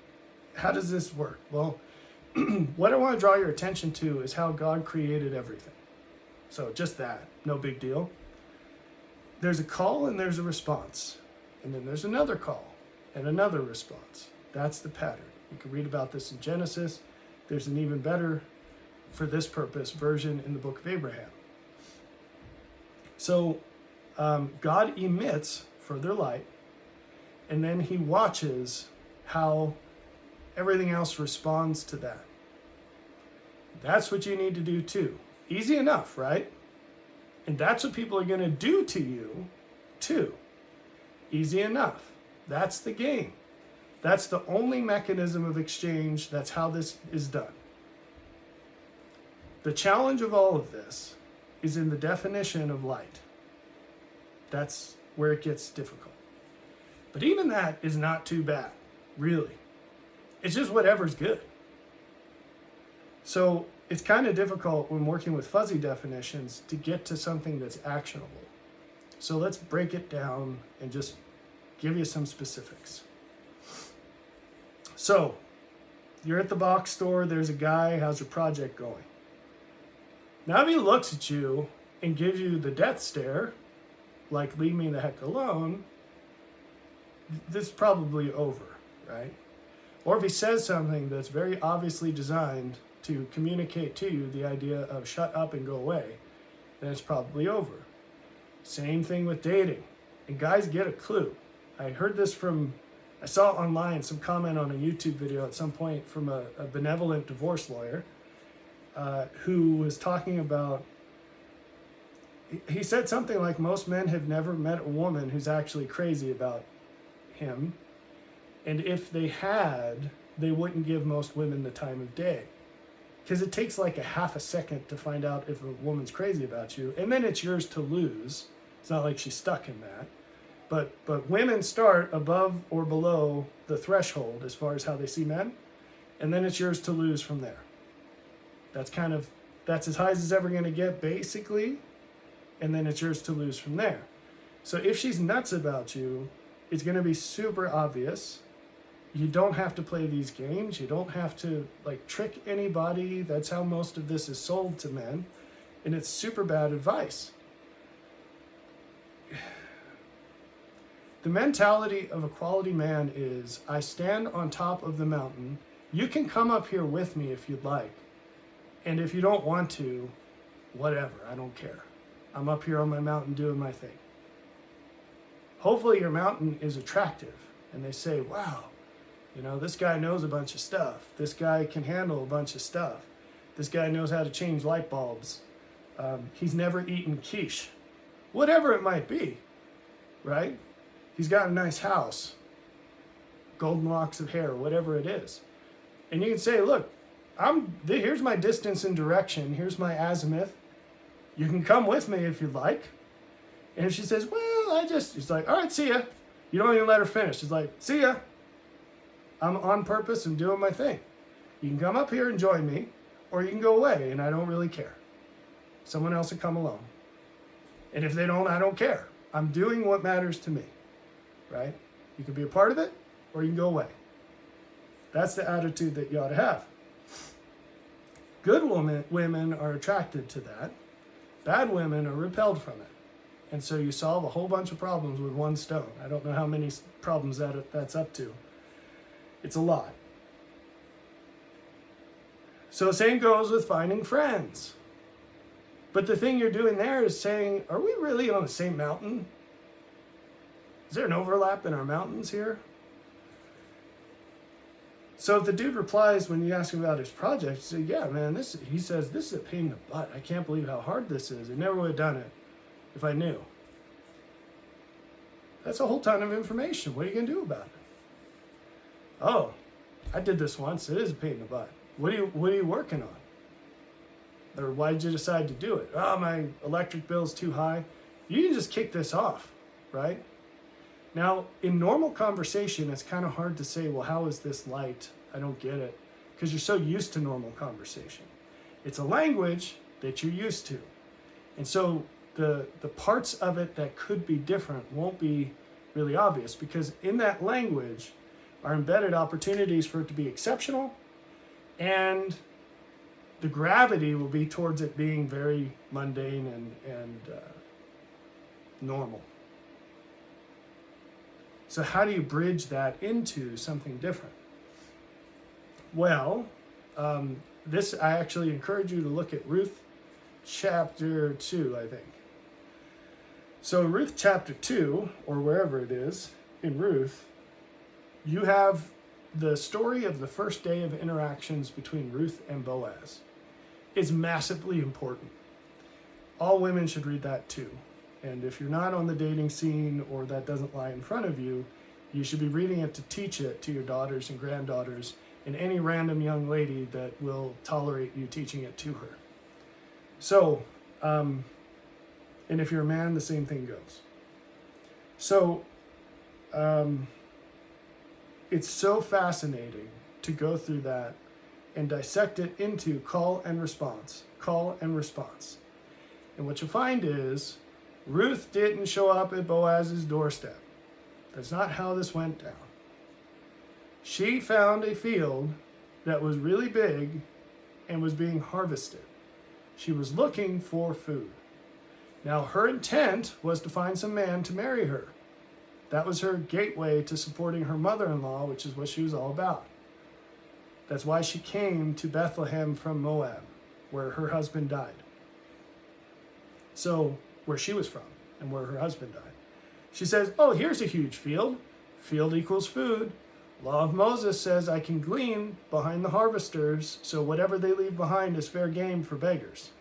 How does this work? Well, what I want to draw your attention to is how God created everything. So just that, no big deal. There's a call and there's a response. And then there's another call and another response. That's the pattern. You can read about this in Genesis. There's an even better, for this purpose, version in the book of Abraham. So God emits further light, and then he watches how everything else responds to that. That's what you need to do too. Easy enough, right? And that's what people are going to do to you too. Easy enough. That's the game. That's the only mechanism of exchange. That's how this is done. The challenge of all of this is in the definition of light. That's where it gets difficult. But even that is not too bad, really. It's just whatever's good. So it's kind of difficult when working with fuzzy definitions to get to something that's actionable. So let's break it down and just give you some specifics. So you're at the box store, there's a guy, how's your project going? Now if he looks at you and gives you the death stare, like leave me the heck alone, this is probably over, right? Or if he says something that's very obviously designed to communicate to you the idea of shut up and go away, then it's probably over. Same thing with dating. And guys get a clue. I saw online some comment on a YouTube video at some point from a benevolent divorce lawyer who was talking about he said something like most men have never met a woman who's actually crazy about him. And if they had, they wouldn't give most women the time of day. Because it takes like a half a second to find out if a woman's crazy about you. And then it's yours to lose. It's not like she's stuck in that. But women start above or below the threshold as far as how they see men. And then it's yours to lose from there. That's as high as it's ever going to get, basically. And then it's yours to lose from there. So if she's nuts about you, it's going to be super obvious. You don't have to play these games. You don't have to like trick anybody. That's how most of this is sold to men. And it's super bad advice. The mentality of a quality man is, I stand on top of the mountain. You can come up here with me if you'd like. And if you don't want to, whatever, I don't care. I'm up here on my mountain doing my thing. Hopefully your mountain is attractive. And they say, wow, you know, this guy knows a bunch of stuff. This guy can handle a bunch of stuff. This guy knows how to change light bulbs. He's never eaten quiche. Whatever it might be, right? He's got a nice house, golden locks of hair, whatever it is. And you can say, look, here's my distance and direction. Here's my azimuth. You can come with me if you'd like. And if she says, well, he's like, all right, see ya. You don't even let her finish. She's like, see ya. I'm on purpose and doing my thing. You can come up here and join me, or you can go away, and I don't really care. Someone else will come along. And if they don't, I don't care. I'm doing what matters to me. Right? You can be a part of it, or you can go away. That's the attitude that you ought to have. Good women are attracted to that. Bad women are repelled from it. And so you solve a whole bunch of problems with one stone. I don't know how many problems that's up to. It's a lot. So the same goes with finding friends. But the thing you're doing there is saying, are we really on the same mountain? Is there an overlap in our mountains here? So if the dude replies when you ask him about his project, you say, yeah, man, he says, this is a pain in the butt. I can't believe how hard this is. I never would have done it if I knew. That's a whole ton of information. What are you going to do about it? Oh, I did this once. It is a pain in the butt. What are you working on? Or why did you decide to do it? Oh, my electric bill's too high. You can just kick this off, right? Now, in normal conversation, it's kind of hard to say, well, how is this light? I don't get it. Because you're so used to normal conversation. It's a language that you're used to. And so the parts of it that could be different won't be really obvious, because in that language are embedded opportunities for it to be exceptional, and the gravity will be towards it being very mundane and normal. So how do you bridge that into something different? Well, I actually encourage you to look at Ruth chapter 2, I think. So in Ruth chapter 2, or wherever it is, in Ruth, you have the story of the first day of interactions between Ruth and Boaz. It's massively important. All women should read that too. And if you're not on the dating scene, or that doesn't lie in front of you, you should be reading it to teach it to your daughters and granddaughters and any random young lady that will tolerate you teaching it to her. So, and if you're a man, the same thing goes. So, it's so fascinating to go through that and dissect it into call and response, call and response. And what you find is, Ruth didn't show up at Boaz's doorstep. That's not how this went down. She found a field that was really big and was being harvested. She was looking for food. Now, her intent was to find some man to marry her. That was her gateway to supporting her mother-in-law, which is what she was all about. That's why she came to Bethlehem from Moab, where her husband died. So, where she was from and where her husband died. She says, oh, here's a huge field. Field equals food. Law of Moses says I can glean behind the harvesters, so whatever they leave behind is fair game for beggars.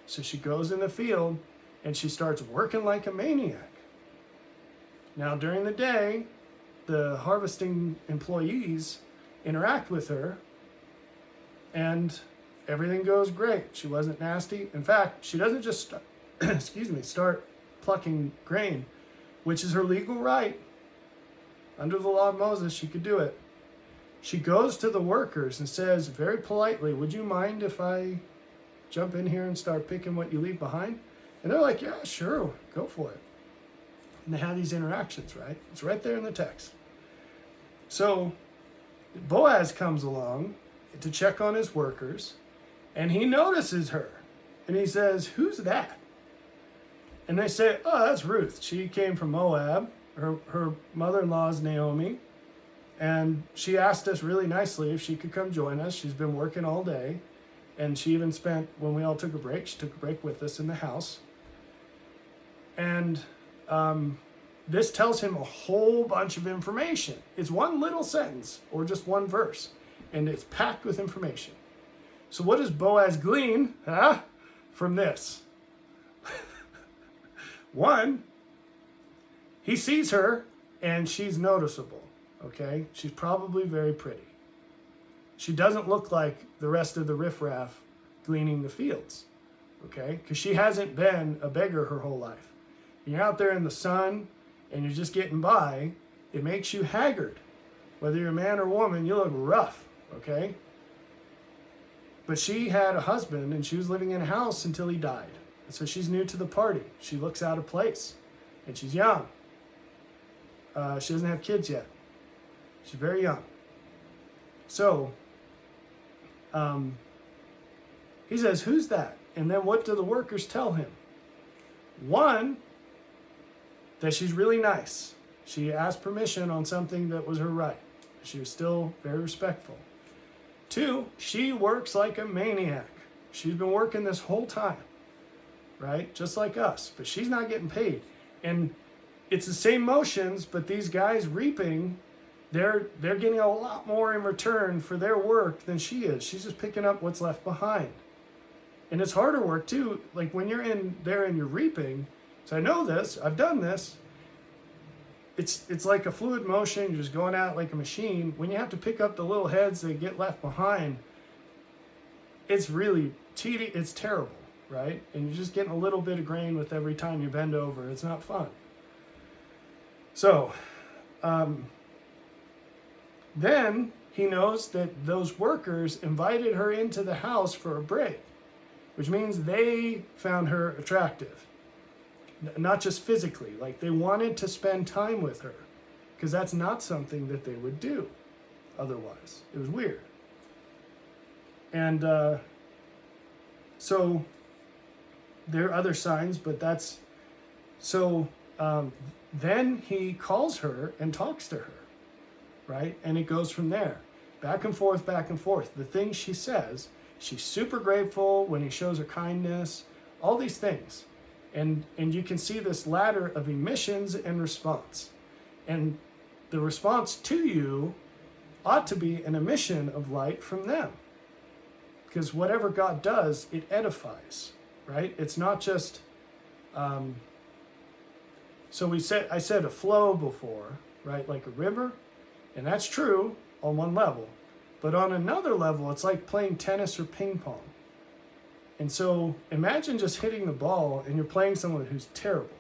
So she goes in the field and she starts working like a maniac. Now, during the day, the harvesting employees interact with her, and everything goes great. She wasn't nasty. In fact, she doesn't just start plucking grain, which is her legal right. Under the law of Moses, she could do it. She goes to the workers and says very politely, would you mind if I jump in here and start picking what you leave behind? And they're like, yeah, sure, go for it. And they have these interactions, right? It's right there in the text. So Boaz comes along to check on his workers, and he notices her. And he says, who's that? And they say, oh, that's Ruth. She came from Moab. Her mother-in-law is Naomi. And she asked us really nicely if she could come join us. She's been working all day. And she even spent, when we all took a break, she took a break with us in the house. And this tells him a whole bunch of information. It's one little sentence or just one verse. And it's packed with information. So what does Boaz glean from this? One, he sees her and she's noticeable. Okay, she's probably very pretty. She doesn't look like the rest of the riffraff gleaning the fields, okay? Because she hasn't been a beggar her whole life. And you're out there in the sun and you're just getting by, it makes you haggard. Whether you're a man or woman, you look rough, okay? But she had a husband and she was living in a house until he died. And so she's new to the party. She looks out of place and she's young. She doesn't have kids yet. She's very young. So, he says, who's that? And then what do the workers tell him? One, that she's really nice. She asked permission on something that was her right. She was still very respectful. Two, she works like a maniac. She's been working this whole time, right? Just like us, but she's not getting paid. And it's the same motions, but these guys reaping, they're getting a lot more in return for their work than she is. She's just picking up what's left behind. And it's harder work too. Like when you're in there and you're reaping, so I know this, I've done this. It's like a fluid motion, you're just going out like a machine. When you have to pick up the little heads that get left behind, it's really tedious, it's terrible, right? And you're just getting a little bit of grain with every time you bend over. It's not fun. So, then he knows that those workers invited her into the house for a break, which means they found her attractive. Not just physically, like they wanted to spend time with her, because that's not something that they would do otherwise. It was weird. And so there are other signs, but that's, so then he calls her and talks to her. Right? And it goes from there. Back and forth, back and forth. The things she says, she's super grateful when he shows her kindness, all these things. And you can see this ladder of emissions and response. And the response to you ought to be an emission of light from them. Because whatever God does, it edifies, right? It's not just, so I said a flow before, right? Like a river. And that's true on one level. But on another level, it's like playing tennis or ping pong. And so imagine just hitting the ball and you're playing someone who's terrible.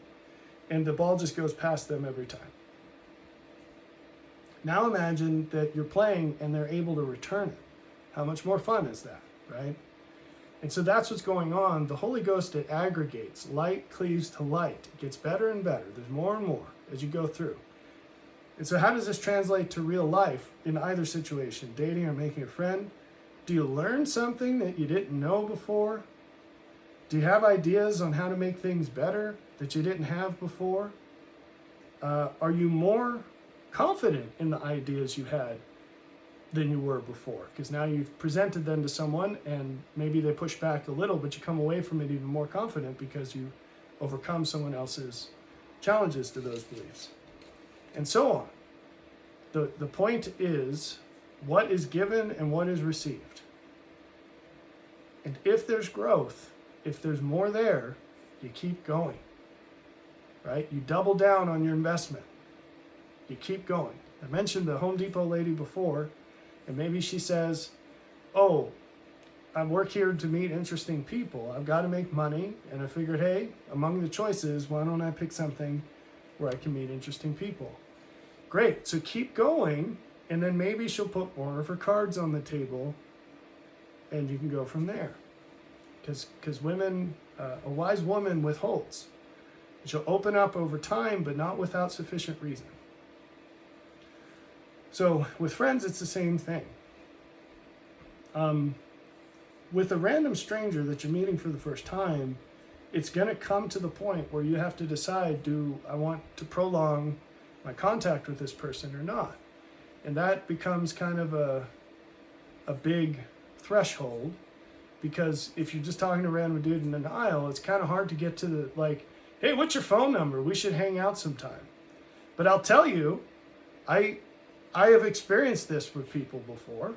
And the ball just goes past them every time. Now imagine that you're playing and they're able to return it. How much more fun is that, right? And so that's what's going on. The Holy Ghost, it aggregates. Light cleaves to light. It gets better and better. There's more and more as you go through. And so how does this translate to real life in either situation, dating or making a friend? Do you learn something that you didn't know before? Do you have ideas on how to make things better that you didn't have before? Are you more confident in the ideas you had than you were before? Because now you've presented them to someone and maybe they push back a little, but you come away from it even more confident because you overcome someone else's challenges to those beliefs. And so on. The point is what is given and what is received. And if there's growth, if there's more there, You keep going, right? You double down on your investment. You keep going. I mentioned the Home Depot lady before, and maybe she says, oh, I work here to meet interesting people. I've got to make money, and I figured, hey, among the choices, why don't I pick something where I can meet interesting people? Great, so keep going, and then maybe she'll put more of her cards on the table, and you can go from there. Because women, a wise woman withholds. She'll open up over time, but not without sufficient reason. So with friends, it's the same thing. With a random stranger that you're meeting for the first time, it's going to come to the point where you have to decide, do I want to prolong my contact with this person or not? And that becomes kind of a big threshold, because if you're just talking to a random dude in an aisle, it's kind of hard to get to the, like, hey, what's your phone number? We should hang out sometime. But I'll tell you, I have experienced this with people before.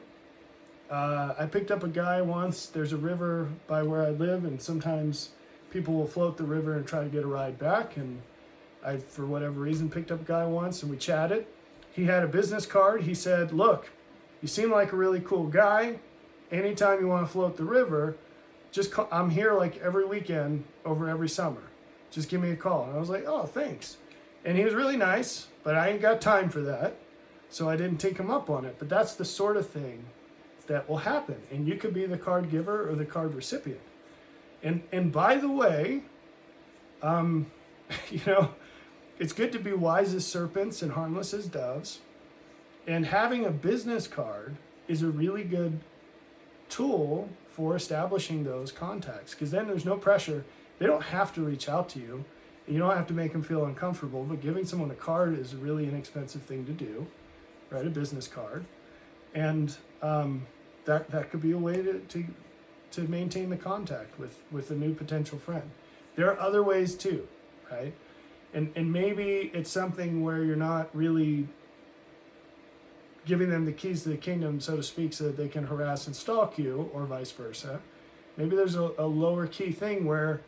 I picked up a guy once. There's a river by where I live, and sometimes people will float the river and try to get a ride back. And I, for whatever reason, picked up a guy once, and we chatted. He had a business card. He said, look, you seem like a really cool guy. Anytime you want to float the river, just call. I'm here like every weekend over every summer. Just give me a call. And I was like, oh, thanks. And he was really nice, but I ain't got time for that. So I didn't take him up on it. But that's the sort of thing that will happen. And you could be the card giver or the card recipient. And by the way, you know, it's good to be wise as serpents and harmless as doves. And having a business card is a really good tool for establishing those contacts, because then there's no pressure. They don't have to reach out to you. You don't have to make them feel uncomfortable, but giving someone a card is a really inexpensive thing to do, right? A business card. And that could be a way to maintain the contact with a new potential friend. There are other ways too, right? And maybe it's something where you're not really giving them the keys to the kingdom, so to speak, so that they can harass and stalk you, or vice versa. Maybe there's a lower key thing where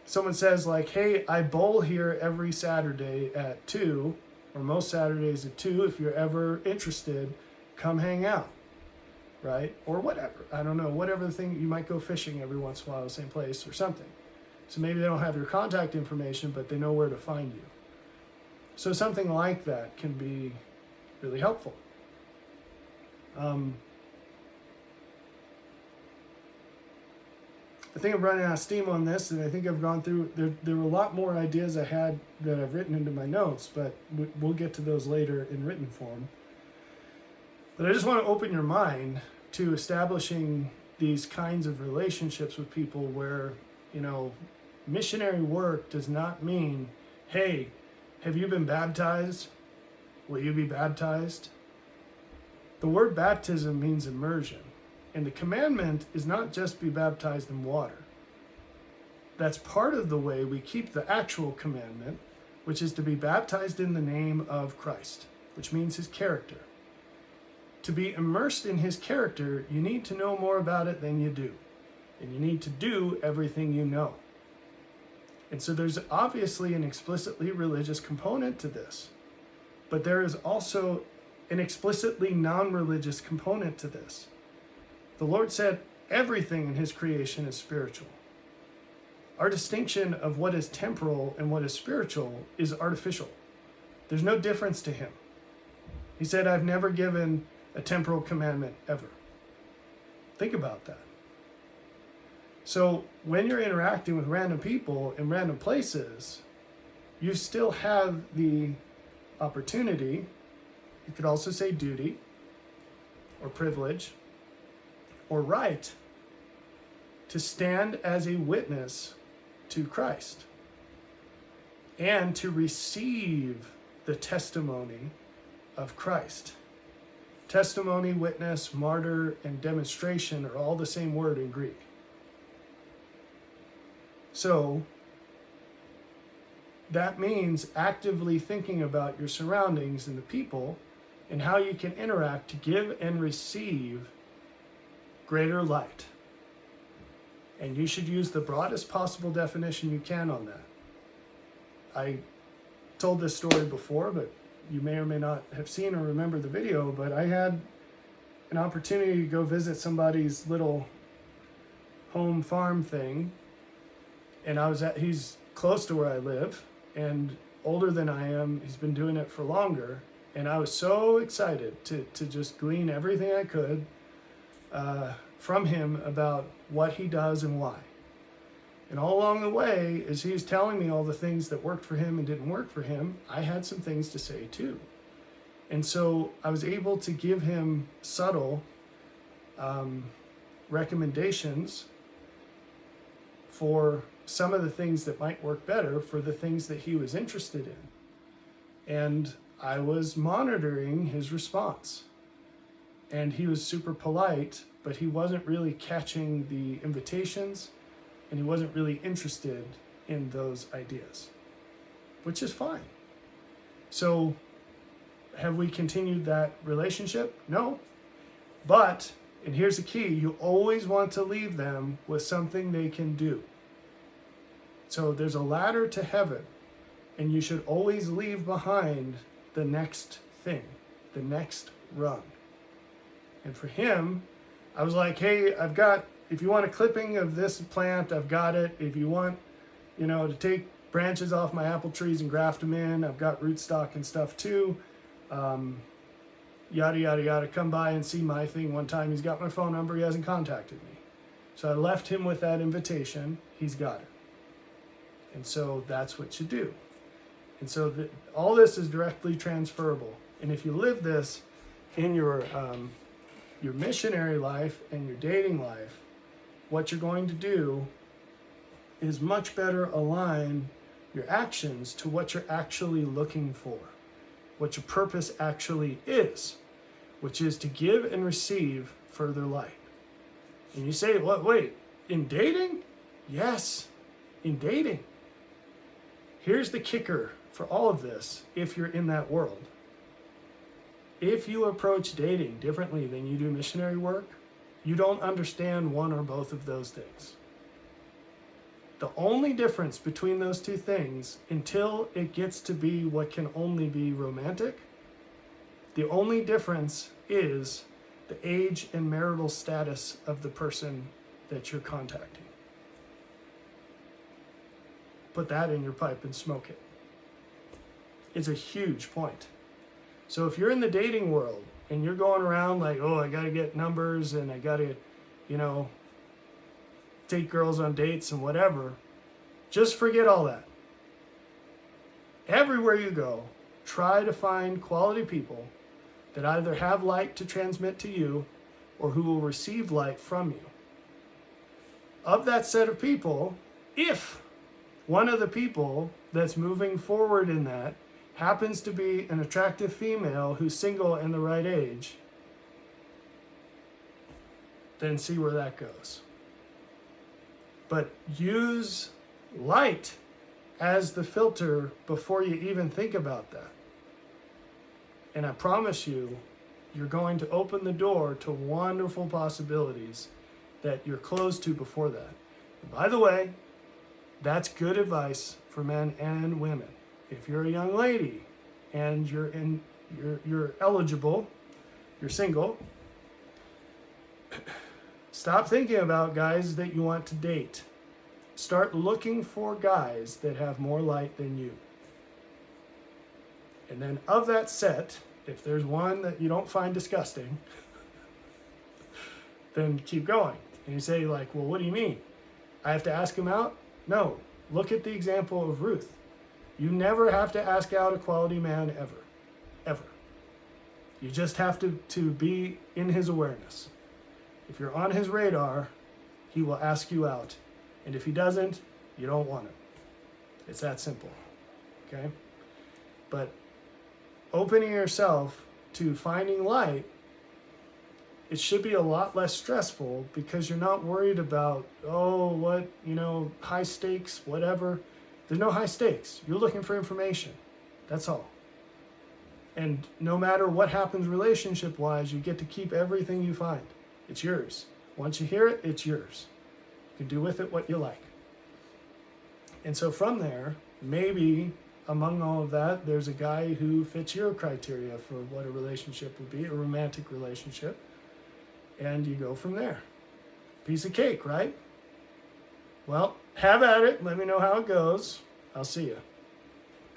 someone says like, hey, I bowl here every Saturday at 2, or most Saturdays at 2. If you're ever interested, come hang out, right? Or whatever. I don't know, whatever the thing, you might go fishing every once in a while at the same place or something. So maybe they don't have your contact information, but they know where to find you. So something like that can be really helpful. I think I'm running out of steam on this, and I think I've gone through, there were a lot more ideas I had that I've written into my notes, but we'll get to those later in written form. But I just want to open your mind to establishing these kinds of relationships with people where, you know, missionary work does not mean, hey, have you been baptized? Will you be baptized? The word baptism means immersion. And the commandment is not just be baptized in water. That's part of the way we keep the actual commandment, which is to be baptized in the name of Christ, which means his character. To be immersed in his character, you need to know more about it than you do. And you need to do everything you know. And so there's obviously an explicitly religious component to this. But there is also an explicitly non-religious component to this. The Lord said everything in his creation is spiritual. Our distinction of what is temporal and what is spiritual is artificial. There's no difference to him. He said, I've never given a temporal commandment ever. Think about that. So when you're interacting with random people in random places, you still have the opportunity, you could also say duty or privilege or right, to stand as a witness to Christ and to receive the testimony of Christ. Testimony, witness, martyr, and demonstration are all the same word in Greek. So that means actively thinking about your surroundings and the people and how you can interact to give and receive greater light. And you should use the broadest possible definition you can on that. I told this story before, but you may or may not have seen or remember the video, but I had an opportunity to go visit somebody's little home farm thing. And he's close to where I live and older than I am. He's been doing it for longer. And I was so excited to just glean everything I could from him about what he does and why. And all along the way, as he was telling me all the things that worked for him and didn't work for him, I had some things to say too. And so I was able to give him subtle recommendations for some of the things that might work better for the things that he was interested in. And I was monitoring his response. And he was super polite, but he wasn't really catching the invitations, and he wasn't really interested in those ideas, which is fine. So have we continued that relationship? No. But, and here's the key, you always want to leave them with something they can do. So there's a ladder to heaven, and you should always leave behind the next thing, the next rung. And for him, I was like, hey, if you want a clipping of this plant, I've got it. If you want, to take branches off my apple trees and graft them in, I've got rootstock and stuff too. Yada, yada, yada. Come by and see my thing one time. He's got my phone number. He hasn't contacted me. So I left him with that invitation. He's got it. And so that's what you do. And so all this is directly transferable. And if you live this in your missionary life and your dating life, what you're going to do is much better align your actions to what you're actually looking for, what your purpose actually is, which is to give and receive further light. And you say, what, wait, in dating? Yes, in dating. Here's the kicker for all of this, if you're in that world. If you approach dating differently than you do missionary work, you don't understand one or both of those things. The only difference between those two things, until it gets to be what can only be romantic, the only difference is the age and marital status of the person that you're contacting. Put that in your pipe and smoke it. It's a huge point. So if you're in the dating world and you're going around like, oh, I got to get numbers and I got to, take girls on dates and whatever, just forget all that. Everywhere you go, try to find quality people that either have light to transmit to you or who will receive light from you. Of that set of people, if one of the people that's moving forward in that happens to be an attractive female who's single and the right age, then see where that goes. But use light as the filter before you even think about that. And I promise you, you're going to open the door to wonderful possibilities that you're closed to before that. And by the way, that's good advice for men and women. If you're a young lady and you're eligible, you're single, stop thinking about guys that you want to date. Start looking for guys that have more light than you. And then of that set, if there's one that you don't find disgusting, then keep going. And you say like, well, what do you mean? I have to ask him out? No. Look at the example of Ruth. You never have to ask out a quality man ever. Ever. You just have to be in his awareness. If you're on his radar, he will ask you out. And if he doesn't, you don't want him. It's that simple. Okay? But opening yourself to finding light, it should be a lot less stressful because you're not worried about, high stakes, whatever. There's no high stakes. You're looking for information. That's all. And no matter what happens relationship-wise, you get to keep everything you find. It's yours. Once you hear it, it's yours. You can do with it what you like. And so from there, maybe among all of that, there's a guy who fits your criteria for what a relationship would be, a romantic relationship, and you go from there. Piece of cake, right? Well, have at it. Let me know how it goes. I'll see you.